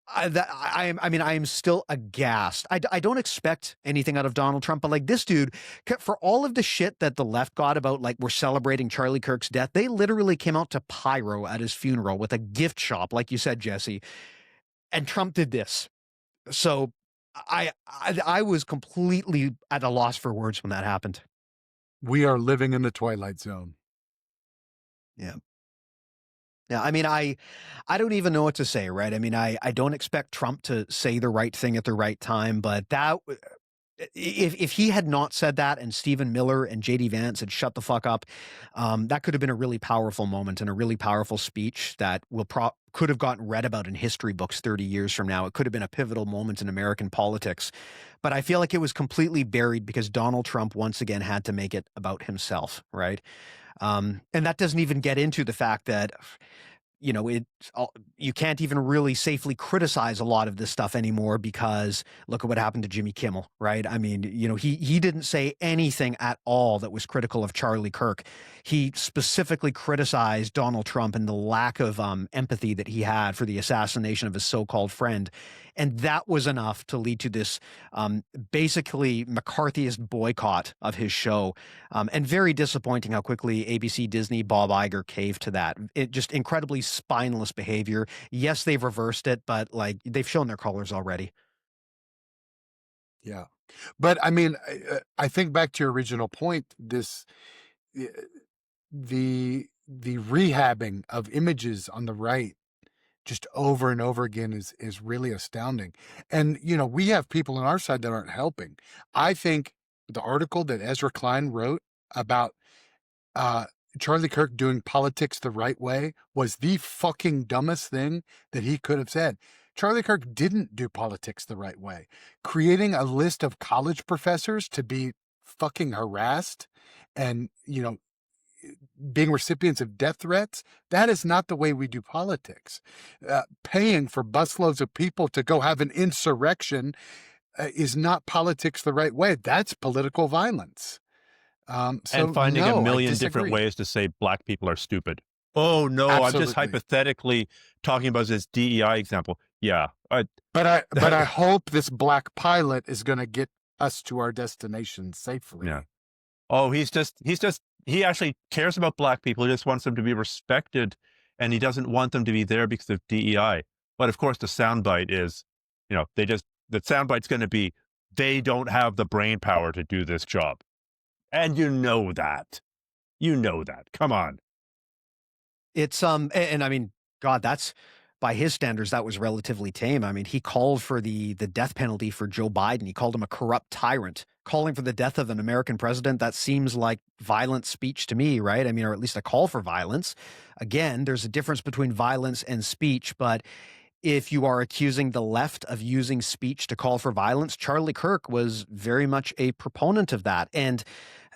[SPEAKER 2] I mean, I am still aghast. I don't expect anything out of Donald Trump, but like, this dude, for all of the shit that the left got about, like, we're celebrating Charlie Kirk's death, they literally came out to pyro at his funeral with a gift shop, like you said, Jesse. And Trump did this. So I was completely at a loss for words when that happened.
[SPEAKER 1] We are living in the Twilight Zone.
[SPEAKER 2] Yeah. Yeah, I mean, I don't even know what to say, right? I mean, I don't expect Trump to say the right thing at the right time, but that, if he had not said that and Stephen Miller and JD Vance had shut the fuck up, that could have been a really powerful moment and a really powerful speech that could have gotten read about in history books 30 years from now. It could have been a pivotal moment in American politics, but I feel like it was completely buried because Donald Trump once again had to make it about himself, right? And that doesn't even get into the fact that, you know, you can't even really safely criticize a lot of this stuff anymore because look at what happened to Jimmy Kimmel, right? I mean, you know, he didn't say anything at all that was critical of Charlie Kirk. He specifically criticized Donald Trump and the lack of empathy that he had for the assassination of his so-called friend. And that was enough to lead to this basically McCarthyist boycott of his show. And very disappointing how quickly ABC, Disney, Bob Iger caved to that. It just incredibly spineless behavior. Yes, they've reversed it, but like, they've shown their colors already.
[SPEAKER 1] Yeah. But I mean, I think back to your original point, the rehabbing of images on the right just over and over again is really astounding. And, you know, we have people on our side that aren't helping. I think the article that Ezra Klein wrote about Charlie Kirk doing politics the right way was the fucking dumbest thing that he could have said. Charlie Kirk didn't do politics the right way. Creating a list of college professors to be fucking harassed and, you know, being recipients of death threats, that is not the way we do politics. Paying for busloads of people to go have an insurrection is not politics the right way. That's political violence.
[SPEAKER 3] And finding a million different ways to say black people are stupid. Oh no,
[SPEAKER 1] Absolutely.
[SPEAKER 3] I'm just hypothetically talking about this DEI example. Yeah.
[SPEAKER 1] But I hope this black pilot is going to get us to our destination safely.
[SPEAKER 3] Yeah. Oh, he actually cares about black people. He just wants them to be respected, and he doesn't want them to be there because of DEI. But of course, the soundbite is, you know, the soundbite's going to be, they don't have the brain power to do this job. And you know that. Come on.
[SPEAKER 2] It's, and I mean, God, that's, by his standards, that was relatively tame. I mean, he called for the death penalty for Joe Biden. He called him a corrupt tyrant. Calling for the death of an American president, that seems like violent speech to me, right? I mean, or at least a call for violence. Again, there's a difference between violence and speech, but if you are accusing the left of using speech to call for violence, Charlie Kirk was very much a proponent of that. And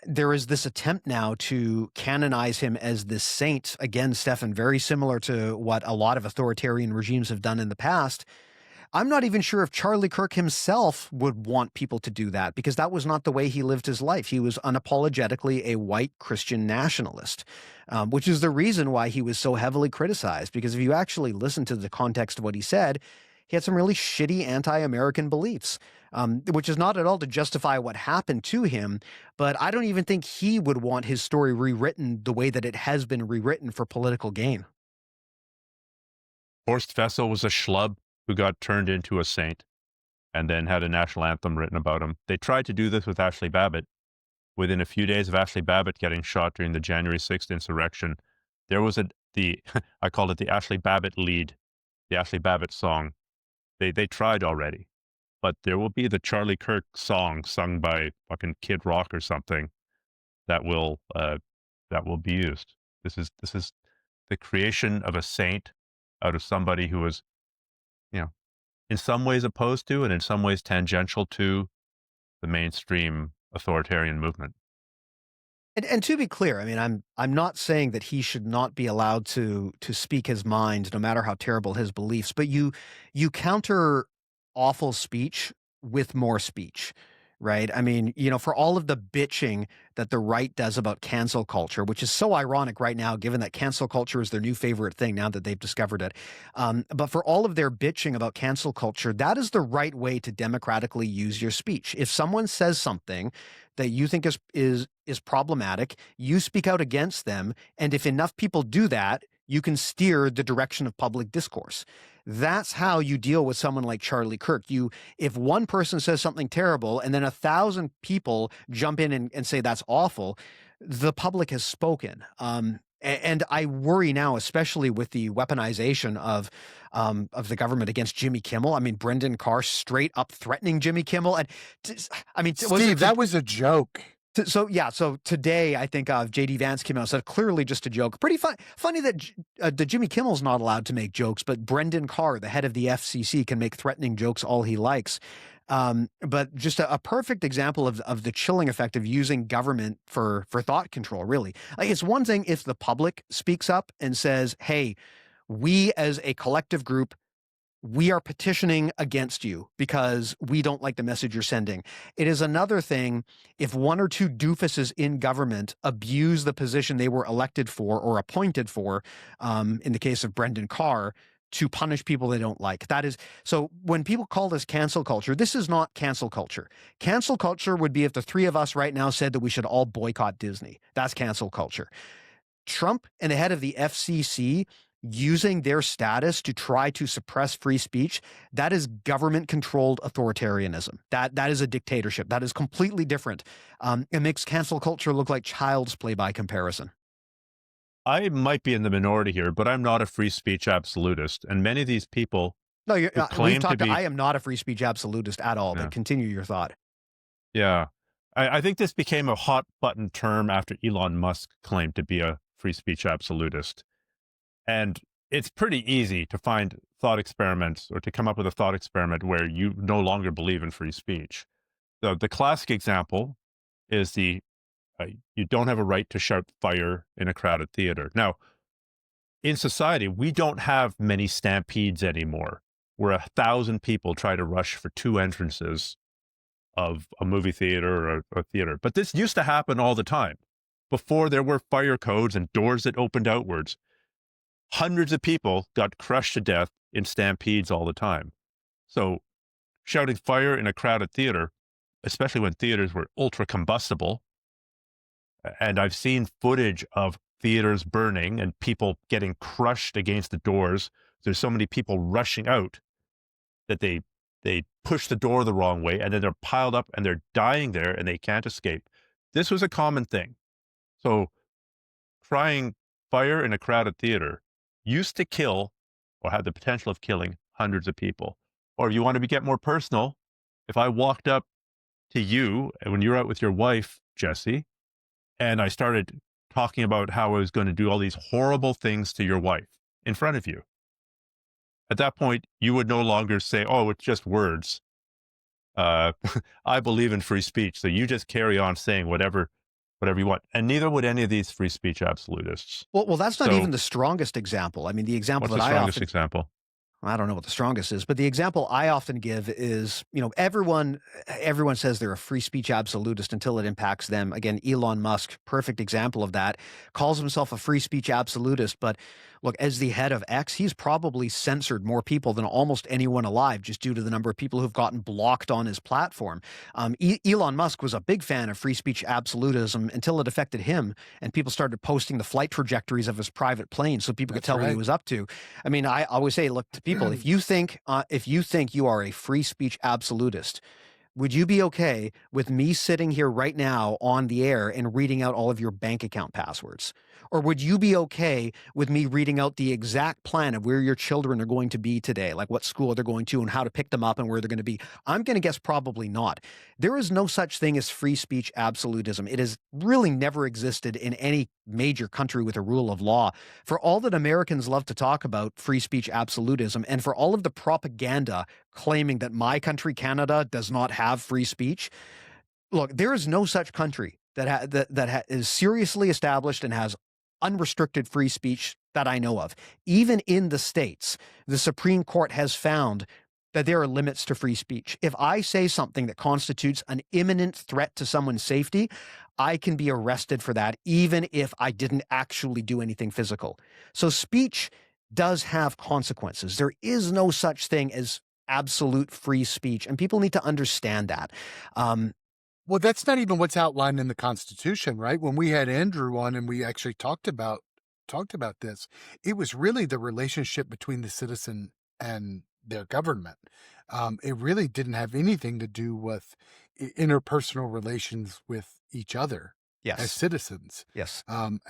[SPEAKER 2] there is this attempt now to canonize him as this saint. Again, Stephan, very similar to what a lot of authoritarian regimes have done in the past. I'm not even sure if Charlie Kirk himself would want people to do that, because that was not the way he lived his life. He was unapologetically a white Christian nationalist, which is the reason why he was so heavily criticized. Because if you actually listen to the context of what he said, he had some really shitty anti-American beliefs, which is not at all to justify what happened to him. But I don't even think he would want his story rewritten the way that it has been rewritten for political gain.
[SPEAKER 3] Horst Wessel was a schlub who got turned into a saint and then had a national anthem written about him. They tried to do this with Ashley Babbitt. Within a few days of Ashley Babbitt getting shot during the January 6th insurrection, there was I called it the Ashley Babbitt lead, the Ashley Babbitt song. They tried already, but there will be the Charlie Kirk song sung by fucking Kid Rock or something that will be used. This is the creation of a saint out of somebody who was, in some ways opposed to and in some ways tangential to the mainstream authoritarian movement.
[SPEAKER 2] And to be clear, I mean, I'm not saying that he should not be allowed to speak his mind, no matter how terrible his beliefs. But you counter awful speech with more speech, right? I mean, for all of the bitching that the right does about cancel culture, which is so ironic right now, given that cancel culture is their new favorite thing now that they've discovered it. But for all of their bitching about cancel culture, that is the right way to democratically use your speech. If someone says something that you think is problematic, you speak out against them. And if enough people do that, you can steer the direction of public discourse. That's how you deal with someone like Charlie Kirk. If one person says something terrible and then 1,000 people jump in and say that's awful, the public has spoken. And I worry now, especially with the weaponization of the government against Jimmy Kimmel. I mean, Brendan Carr straight up threatening Jimmy Kimmel. And
[SPEAKER 1] Steve, that was a joke.
[SPEAKER 2] So today, I think J.D. Vance came out and said, clearly just a joke. Pretty funny that Jimmy Kimmel's not allowed to make jokes, but Brendan Carr, the head of the FCC, can make threatening jokes all he likes. But just a perfect example of the chilling effect of using government for thought control, really. Like, it's one thing if the public speaks up and says, hey, we as a collective group, we are petitioning against you because we don't like the message you're sending. It is another thing if one or two doofuses in government abuse the position they were elected for or appointed for, in the case of Brendan Carr, to punish people they don't like. That is, so when people call this cancel culture, this is not cancel culture. Cancel culture would be if the three of us right now said that we should all boycott Disney. That's cancel culture. Trump and the head of the FCC using their status to try to suppress free speech, that is government-controlled authoritarianism. That is a dictatorship. That is completely different. It makes cancel culture look like child's play by comparison.
[SPEAKER 3] I might be in the minority here, but I'm not a free speech absolutist. And many of these people
[SPEAKER 2] we've talked.
[SPEAKER 3] to be,
[SPEAKER 2] I am not a free speech absolutist at all, but continue your thought.
[SPEAKER 3] Yeah. I think this became a hot button term after Elon Musk claimed to be a free speech absolutist. And it's pretty easy to find thought experiments or to come up with a thought experiment where you no longer believe in free speech. So the classic example is you don't have a right to shout fire in a crowded theater. Now, in society, we don't have many stampedes anymore where 1,000 people try to rush for 2 entrances of a movie theater or a theater. But this used to happen all the time. Before there were fire codes and doors that opened outwards, hundreds of people got crushed to death in stampedes all the time. So shouting fire in a crowded theater, especially when theaters were ultra combustible, and I've seen footage of theaters burning and people getting crushed against the doors. There's so many people rushing out that they push the door the wrong way, and then they're piled up and they're dying there and they can't escape. This was a common thing. So crying fire in a crowded theater used to kill or had the potential of killing hundreds of people. Or if you want to get more personal, if I walked up to you when you're out with your wife, Jesse, and I started talking about how I was going to do all these horrible things to your wife in front of you, at that point, you would no longer say, oh, it's just words. I believe in free speech. So you just carry on saying whatever whatever you want. And neither would any of these free speech absolutists.
[SPEAKER 2] Well, that's not
[SPEAKER 3] So-
[SPEAKER 2] even the strongest example. I mean, the example
[SPEAKER 3] What's
[SPEAKER 2] that
[SPEAKER 3] the
[SPEAKER 2] I
[SPEAKER 3] strongest
[SPEAKER 2] often
[SPEAKER 3] example?
[SPEAKER 2] I don't know what the strongest is, but the example I often give is, everyone says they're a free speech absolutist until it impacts them. Again, Elon Musk, perfect example of that, calls himself a free speech absolutist. But look, as the head of X, he's probably censored more people than almost anyone alive just due to the number of people who've gotten blocked on his platform. Elon Musk was a big fan of free speech absolutism until it affected him, and people started posting the flight trajectories of his private plane so people could tell what he was up to. I mean, I always say, look, to people, if you think you are a free speech absolutist, would you be okay with me sitting here right now on the air and reading out all of your bank account passwords? Or would you be okay with me reading out the exact plan of where your children are going to be today, like what school they're going to and how to pick them up and where they're going to be? I'm going to guess probably not. There is no such thing as free speech absolutism. It has really never existed in any major country with a rule of law. For all that Americans love to talk about free speech absolutism, and for all of the propaganda claiming that my country, Canada, does not have free speech, look, there is no such country that is seriously established and has unrestricted free speech that I know of. Even in the States, the Supreme Court has found that there are limits to free speech. If I say something that constitutes an imminent threat to someone's safety, I can be arrested for that, even if I didn't actually do anything physical. So speech does have consequences. There is no such thing as absolute free speech, and people need to understand that.
[SPEAKER 1] Well, that's not even what's outlined in the Constitution, right? When we had Andrew on and we actually talked about this, it was really the relationship between the citizen and their government. It really didn't have anything to do with interpersonal relations with each other as citizens.
[SPEAKER 2] Yes.
[SPEAKER 1] And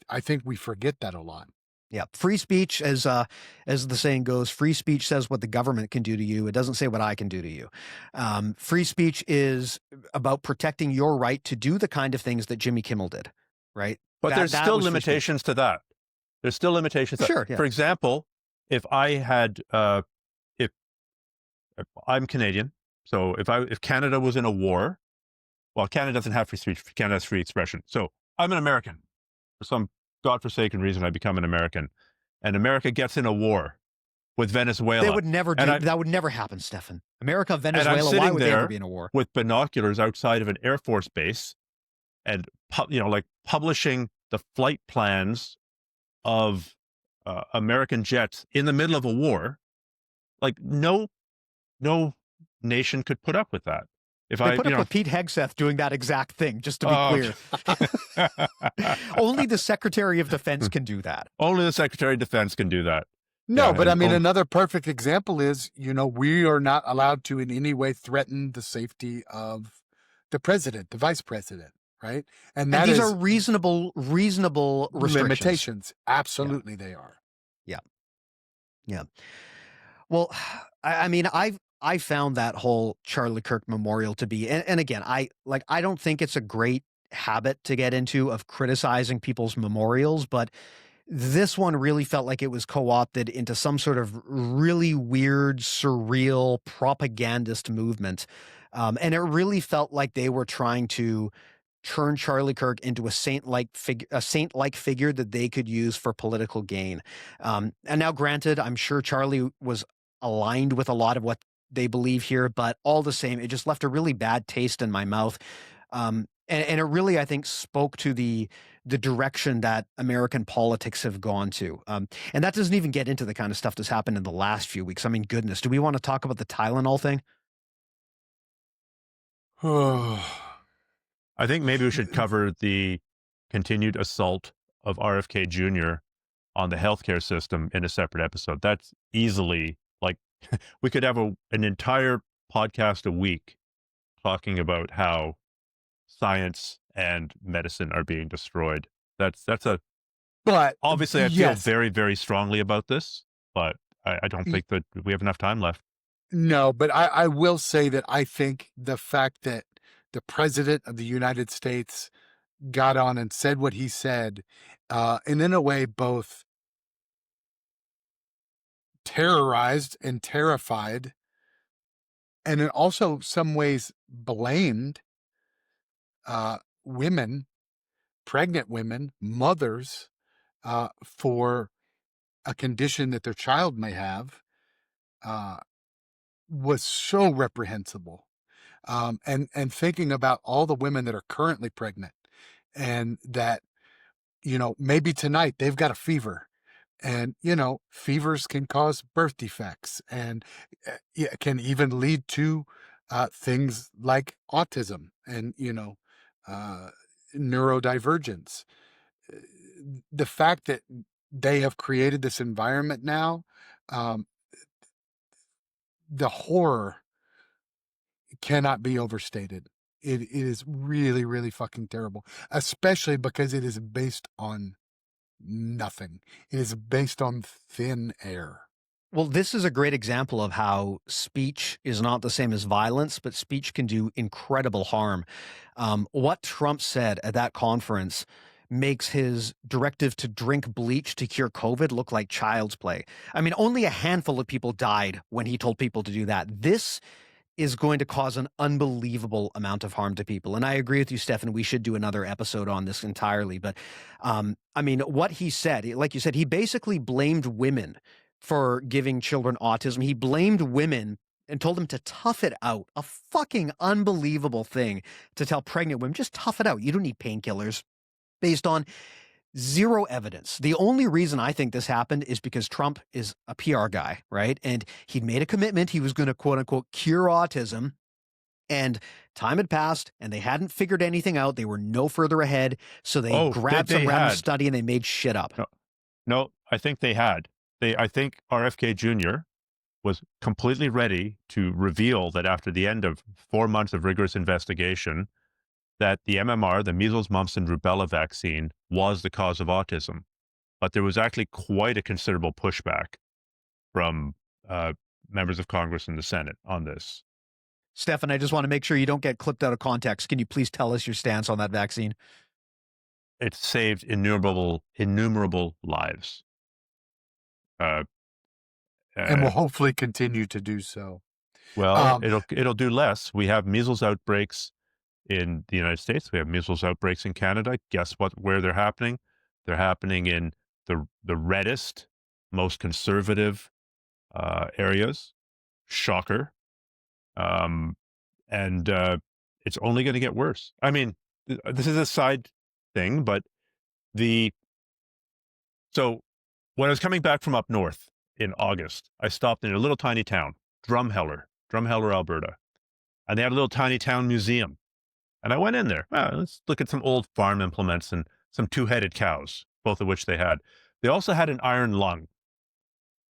[SPEAKER 1] I think we forget that a lot.
[SPEAKER 2] Yeah, free speech, as the saying goes, free speech says what the government can do to you. It doesn't say what I can do to you. Free speech is about protecting your right to do the kind of things that Jimmy Kimmel did, right?
[SPEAKER 3] But there's still limitations to that. There's still limitations.
[SPEAKER 2] Sure. Yeah.
[SPEAKER 3] For example, if I had, if I'm Canadian, so if Canada was in a war, well, Canada doesn't have free speech. Canada has free expression. So I'm an American. For some godforsaken reason, I become an American, and America gets in a war with Venezuela.
[SPEAKER 2] They would never do that. Would never happen, Stephan. America, Venezuela. Why would they ever be in a war?
[SPEAKER 3] With binoculars outside of an Air Force base, and like publishing the flight plans of American jets in the middle of a war. Like no nation could put up with that.
[SPEAKER 2] If they put up with Pete Hegseth doing that exact thing, just to be clear. Only the Secretary of Defense can do that.
[SPEAKER 3] Only the Secretary of Defense can do that.
[SPEAKER 1] No, but I mean, another perfect example is, we are not allowed to in any way threaten the safety of the president, the vice president, right? And
[SPEAKER 2] these are reasonable restrictions.
[SPEAKER 1] Limitations. Absolutely, they are.
[SPEAKER 2] Yeah. Well, I mean, I found that whole Charlie Kirk memorial to be, and again, I don't think it's a great habit to get into of criticizing people's memorials, but this one really felt like it was co-opted into some sort of really weird, surreal propagandist movement. And it really felt like they were trying to turn Charlie Kirk into a saint-like figure that they could use for political gain. And now, granted, I'm sure Charlie was aligned with a lot of what they believe here, but all the same, it just left a really bad taste in my mouth. And it really, I think, spoke to the direction that American politics have gone to. And that doesn't even get into the kind of stuff that's happened in the last few weeks. I mean, goodness, do we want to talk about the Tylenol thing?
[SPEAKER 3] I think maybe we should cover the continued assault of RFK Jr. on the healthcare system in a separate episode. That's easily, like, we could have an entire podcast a week talking about how science and medicine are being destroyed. But obviously I feel very, very strongly about this, but I don't think that we have enough time left.
[SPEAKER 1] No, but I will say that I think the fact that the president of the United States got on and said what he said, and in a way both terrorized and terrified, and in also some ways blamed women pregnant women, mothers, for a condition that their child may have, was so reprehensible. And thinking about all the women that are currently pregnant and that, maybe tonight they've got a fever, and, fevers can cause birth defects, and it can even lead to things like autism and, uh, neurodivergence. Uh, The fact that they have created this environment now, um, the horror cannot be overstated. It is really, really fucking terrible, especially because it is based on nothing. It is based on thin air.
[SPEAKER 2] Well, this is a great example of how speech is not the same as violence, but speech can do incredible harm. What Trump said at that conference makes his directive to drink bleach to cure COVID look like child's play. I mean, only a handful of people died when he told people to do that. This is going to cause an unbelievable amount of harm to people. And I agree with you, Stephan. We should do another episode on this entirely. But I mean, what he said, like you said, he basically blamed women for giving children autism. He blamed women and told them to tough it out. A fucking unbelievable thing to tell pregnant women, just tough it out. You don't need painkillers, based on zero evidence. The only reason I think this happened is because Trump is a PR guy, right? And he'd made a commitment. He was going to, quote unquote, cure autism. And time had passed and they hadn't figured anything out. They were no further ahead. So they grabbed some random study and they made shit up.
[SPEAKER 3] No, I think they had. I think RFK Jr. was completely ready to reveal that after the end of 4 months of rigorous investigation, that the MMR, the measles, mumps, and rubella vaccine, was the cause of autism. But there was actually quite a considerable pushback from members of Congress and the Senate on this.
[SPEAKER 2] Stephan, I just want to make sure you don't get clipped out of context. Can you please tell us your stance on that vaccine?
[SPEAKER 3] It saved innumerable lives.
[SPEAKER 1] And will hopefully continue to do so.
[SPEAKER 3] Well, it'll do less. We have measles outbreaks in the United States. We have measles outbreaks in Canada. Guess where they're happening? They're happening in the reddest, most conservative areas. Shocker. And it's only going to get worse. I mean, this is a side thing, but so when I was coming back from up north in August, I stopped in a little tiny town, Drumheller, Alberta, and they had a little tiny town museum. And I went in there. Let's look at some old farm implements and some two-headed cows, both of which they had. They also had an iron lung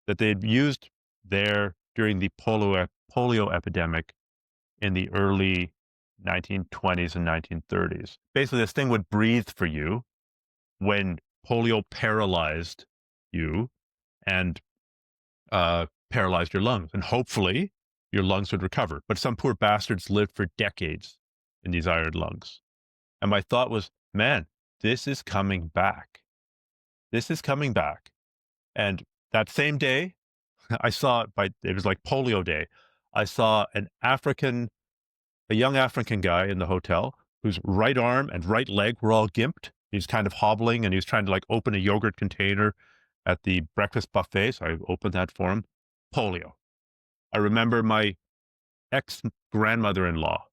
[SPEAKER 3] that they had used there during the polio epidemic in the early 1920s and 1930s. Basically, this thing would breathe for you when polio paralyzed you and paralyzed your lungs. And hopefully your lungs would recover. But some poor bastards lived for decades in these iron lungs. And my thought was, man, this is coming back. This is coming back. And that same day, I saw it was like polio day. I saw a young African guy in the hotel whose right arm and right leg were all gimped. He's kind of hobbling and he's trying to like open a yogurt container at the breakfast buffet. So I opened that for him. Polio. I remember my ex-grandmother-in-law,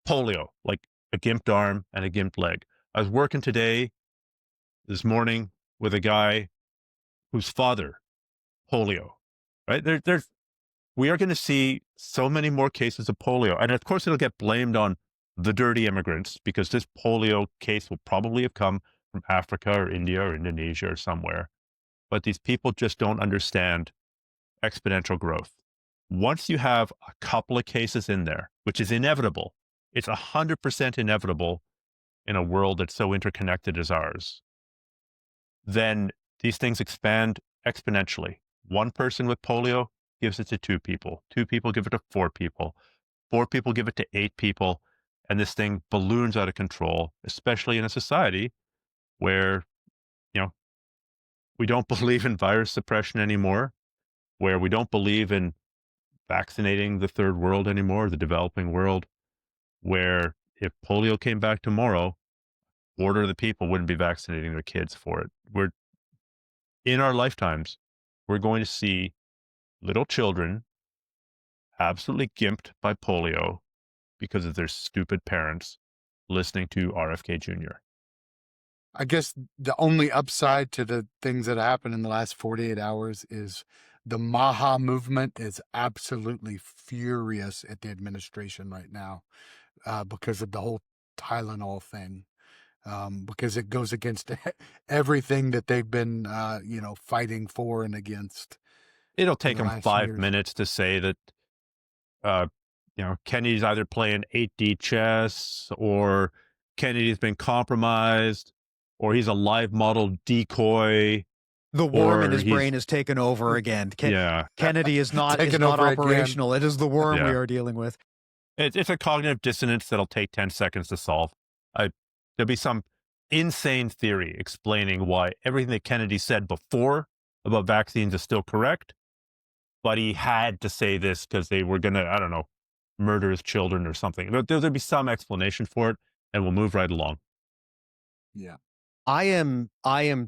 [SPEAKER 3] polio, like a gimped arm and a gimped leg. I was working this morning, with a guy whose father, polio, right? We are going to see so many more cases of polio. And of course, it'll get blamed on the dirty immigrants because this polio case will probably have come from Africa or India or Indonesia or somewhere. But these people just don't understand exponential growth. Once you have a couple of cases in there, which is inevitable, it's 100% inevitable in a world that's so interconnected as ours, then these things expand exponentially. One person with polio gives it to 2 people. 2 people give it to 4 people. 4 people give it to 8 people. And this thing balloons out of control, especially in a society where, we don't believe in virus suppression anymore, where we don't believe in vaccinating the third world anymore, the developing world, where if polio came back tomorrow, quarter of the people wouldn't be vaccinating their kids for it. In our lifetimes, we're going to see little children absolutely gimped by polio because of their stupid parents listening to RFK Jr.
[SPEAKER 1] I guess the only upside to the things that happened in the last 48 hours is the MAHA movement is absolutely furious at the administration right now because of the whole Tylenol thing, because it goes against everything that they've been, fighting for and against.
[SPEAKER 3] It'll
[SPEAKER 1] for
[SPEAKER 3] take
[SPEAKER 1] the
[SPEAKER 3] them
[SPEAKER 1] last
[SPEAKER 3] 5
[SPEAKER 1] years.
[SPEAKER 3] minutes to say that, Kennedy's either playing 8D chess, or Kennedy's been compromised, or he's a live model decoy.
[SPEAKER 2] The worm in
[SPEAKER 3] Or
[SPEAKER 2] his
[SPEAKER 3] he's-
[SPEAKER 2] brain is taken over again.
[SPEAKER 3] Yeah,
[SPEAKER 2] Kennedy is not
[SPEAKER 1] Taken over again.
[SPEAKER 2] operational. It is the worm we
[SPEAKER 3] Yeah.
[SPEAKER 2] are dealing with.
[SPEAKER 3] it's a cognitive dissonance that'll take 10 seconds to solve. There'll be some insane theory explaining why everything that Kennedy said before about vaccines is still correct, but he had to say this because they were going to, I don't know, murder his children or something. There'll be some explanation for it, and we'll move right along.
[SPEAKER 1] Yeah.
[SPEAKER 2] I am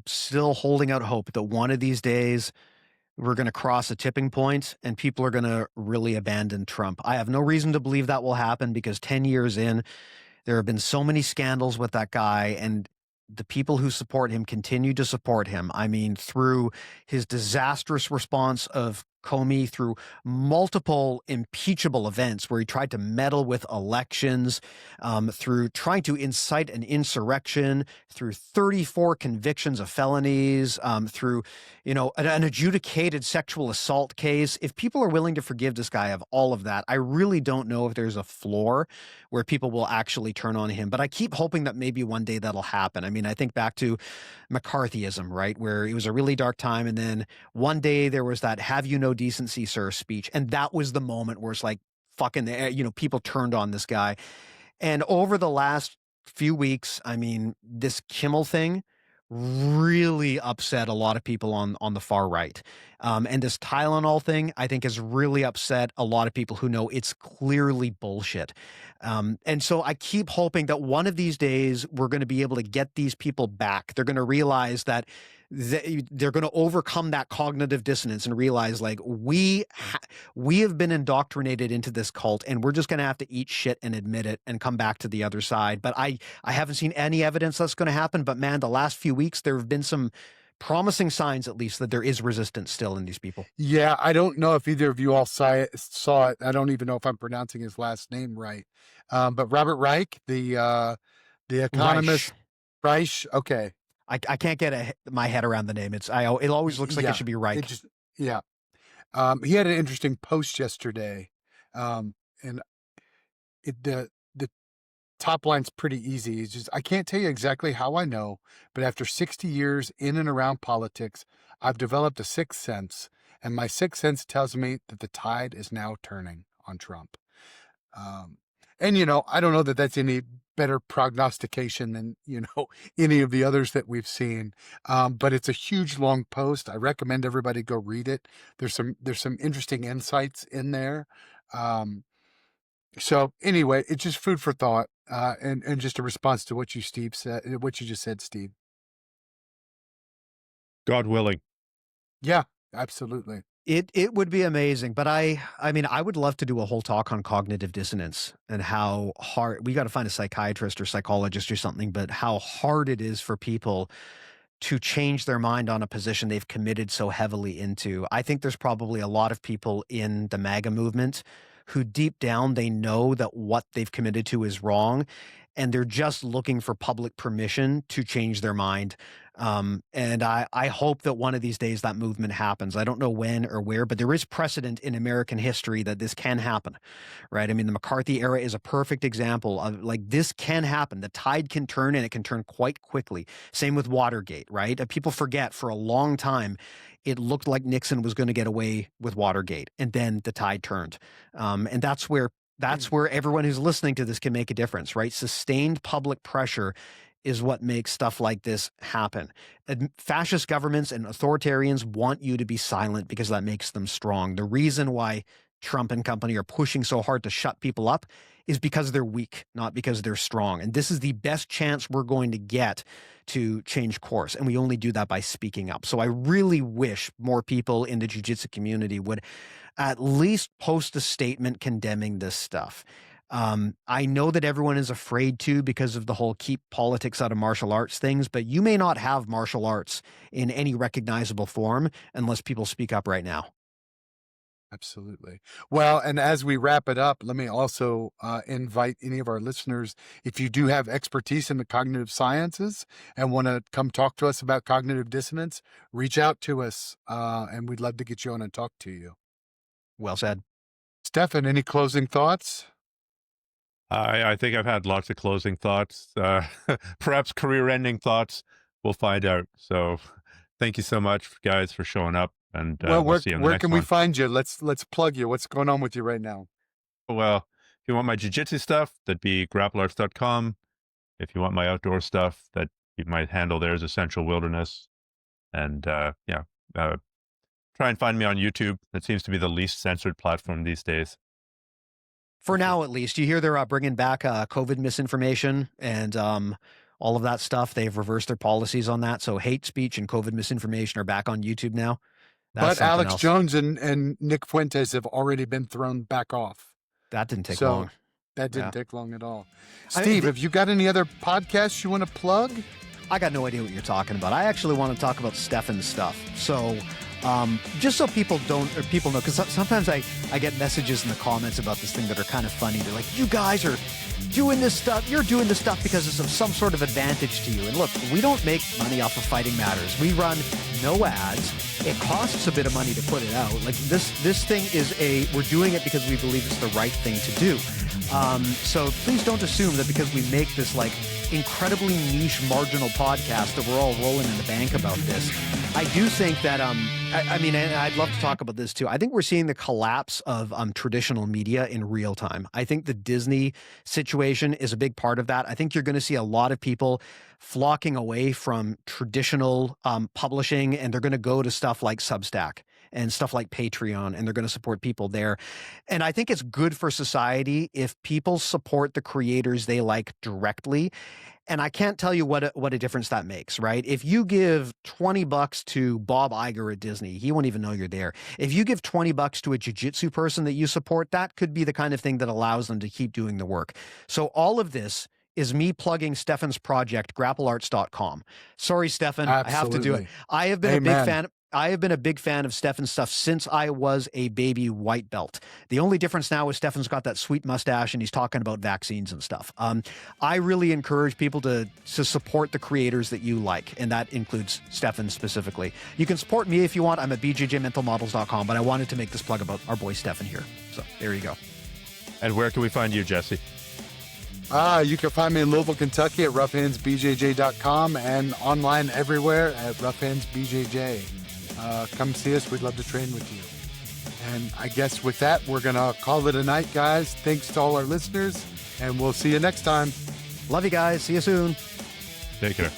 [SPEAKER 2] still holding out hope that one of these days we're going to cross a tipping point and people are going to really abandon Trump. I have no reason to believe that will happen because 10 years in, there have been so many scandals with that guy, and the people who support him continue to support him. I mean, through his disastrous response of Comey, through multiple impeachable events where he tried to meddle with elections, through trying to incite an insurrection, through 34 convictions of felonies, through, an adjudicated sexual assault case. If people are willing to forgive this guy of all of that, I really don't know if there's a floor where people will actually turn on him. But I keep hoping that maybe one day that'll happen. I mean, I think back to McCarthyism, right? Where it was a really dark time. And then one day there was that "Have you no decency, sir" speech. And that was the moment where it's like, fucking, people turned on this guy. And over the last few weeks, I mean, this Kimmel thing really upset a lot of people on the far right. And this Tylenol thing, I think, has really upset a lot of people who know it's clearly bullshit. And so I keep hoping that one of these days we're going to be able to get these people back. They're going to realize that they're going to overcome that cognitive dissonance and realize, like, we have been indoctrinated into this cult, and we're just going to have to eat shit and admit it and come back to the other side. But I haven't seen any evidence that's going to happen. But man, the last few weeks, there have been some promising signs, at least, that there is resistance still in these people.
[SPEAKER 1] Yeah, I don't know if either of you all saw it. I don't even know if I'm pronouncing his last name right. But Robert Reich, the economist, Reich. Okay.
[SPEAKER 2] I can't get my head around the name. It always looks like it should be Reich.
[SPEAKER 1] He had an interesting post yesterday, and the top line's pretty easy. It's just, I can't tell you exactly how I know, but after 60 years in and around politics, I've developed a sixth sense, and my sixth sense tells me that the tide is now turning on Trump. And, I don't know that that's any better prognostication than, any of the others that we've seen. But it's a huge, long post. I recommend everybody go read it. There's some interesting insights in there. So anyway, it's just food for thought, and just a response to what you just said, Steve.
[SPEAKER 3] God willing.
[SPEAKER 1] Yeah, absolutely.
[SPEAKER 2] It would be amazing, but I mean, I would love to do a whole talk on cognitive dissonance and how hard we got to find a psychiatrist or psychologist or something, but how hard it is for people to change their mind on a position they've committed so heavily into. I think there's probably a lot of people in the MAGA movement who deep down, they know that what they've committed to is wrong, and they're just looking for public permission to change their mind. And I hope that one of these days that movement happens. I don't know when or where, but there is precedent in American history that this can happen, right? I mean, the McCarthy era is a perfect example of, like, this can happen. The tide can turn, and it can turn quite quickly. Same with Watergate, right? People forget, for a long time, it looked like Nixon was going to get away with Watergate, and then the tide turned. And that's where everyone who's listening to this can make a difference, right? Sustained public pressure is what makes stuff like this happen. Fascist governments and authoritarians want you to be silent because that makes them strong. The reason why Trump and company are pushing so hard to shut people up is because they're weak, not because they're strong. And this is the best chance we're going to get to change course. And we only do that by speaking up. So I really wish more people in the jiu-jitsu community would at least post a statement condemning this stuff. I know that everyone is afraid to because of the whole keep politics out of martial arts things, but you may not have martial arts in any recognizable form unless people speak up right now.
[SPEAKER 1] Absolutely. Well, and as we wrap it up, let me also invite any of our listeners, if you do have expertise in the cognitive sciences and want to come talk to us about cognitive dissonance, reach out to us, and we'd love to get you on and talk to you.
[SPEAKER 2] Well said.
[SPEAKER 1] Stephan, any closing thoughts?
[SPEAKER 3] I think I've had lots of closing thoughts, perhaps career-ending thoughts. We'll find out. So thank you so much, guys, for showing up. And
[SPEAKER 1] Well,
[SPEAKER 3] we'll see you on the
[SPEAKER 1] where
[SPEAKER 3] next
[SPEAKER 1] can
[SPEAKER 3] one.
[SPEAKER 1] we find you? Let's plug you. What's going on with you right now?
[SPEAKER 3] Well, if you want my jiu-jitsu stuff, that'd be grapplearts.com. If you want my outdoor stuff, that you might handle there is Essential Wilderness. And try and find me on YouTube. That seems to be the least censored platform these days.
[SPEAKER 2] For now, at least. You hear they're bringing back COVID misinformation and all of that stuff. They've reversed their policies on that. So hate speech and COVID misinformation are back on YouTube now.
[SPEAKER 1] But Alex Jones and Nick Fuentes have already been thrown back off.
[SPEAKER 2] That didn't take long.
[SPEAKER 1] That didn't take long at all. Steve, have you got any other podcasts you want to plug?
[SPEAKER 2] I got no idea what you're talking about. I actually want to talk about Stephan's stuff. So just so people know, because sometimes I get messages in the comments about this thing that are kind of funny. They're like, you guys are doing this stuff. You're doing this stuff because it's of some sort of advantage to you. And look, we don't make money off of Fighting Matters. We run no ads. It costs a bit of money to put it out. Like this thing is we're doing it because we believe it's the right thing to do. So please don't assume that because we make this like incredibly niche marginal podcast that we're all rolling in the bank about this. I do think that, I mean, and I'd love to talk about this too. I think we're seeing the collapse of traditional media in real time. I think the Disney situation is a big part of that. I think you're going to see a lot of people flocking away from traditional publishing, and they're going to go to stuff like Substack and stuff like Patreon, and they're going to support people there. And I think it's good for society if people support the creators they like directly. And I can't tell you what a difference that makes, right? If you give $20 to Bob Iger at Disney, he won't even know you're there. If you give $20 to a jiu-jitsu person that you support, that could be the kind of thing that allows them to keep doing the work. So all of this is me plugging Stephan's project, grapplearts.com. Sorry, Stephan,
[SPEAKER 1] Absolutely.
[SPEAKER 2] I have to do it. I have been a big fan. I have been a big fan of Stephan's stuff since I was a baby white belt. The only difference now is Stephan's got that sweet mustache and he's talking about vaccines and stuff. I really encourage people to support the creators that you like, and that includes Stephan specifically. You can support me if you want. I'm at BJJMentalModels.com, but I wanted to make this plug about our boy Stephan here. So there you go.
[SPEAKER 3] And where can we find you, Jesse?
[SPEAKER 1] You can find me in Louisville, Kentucky at roughhandsbjj.com and online everywhere at roughhandsbjj. Come see us. We'd love to train with you. And I guess with that, we're going to call it a night, guys. Thanks to all our listeners, and we'll see you next time.
[SPEAKER 2] Love you guys. See you soon.
[SPEAKER 3] Take care.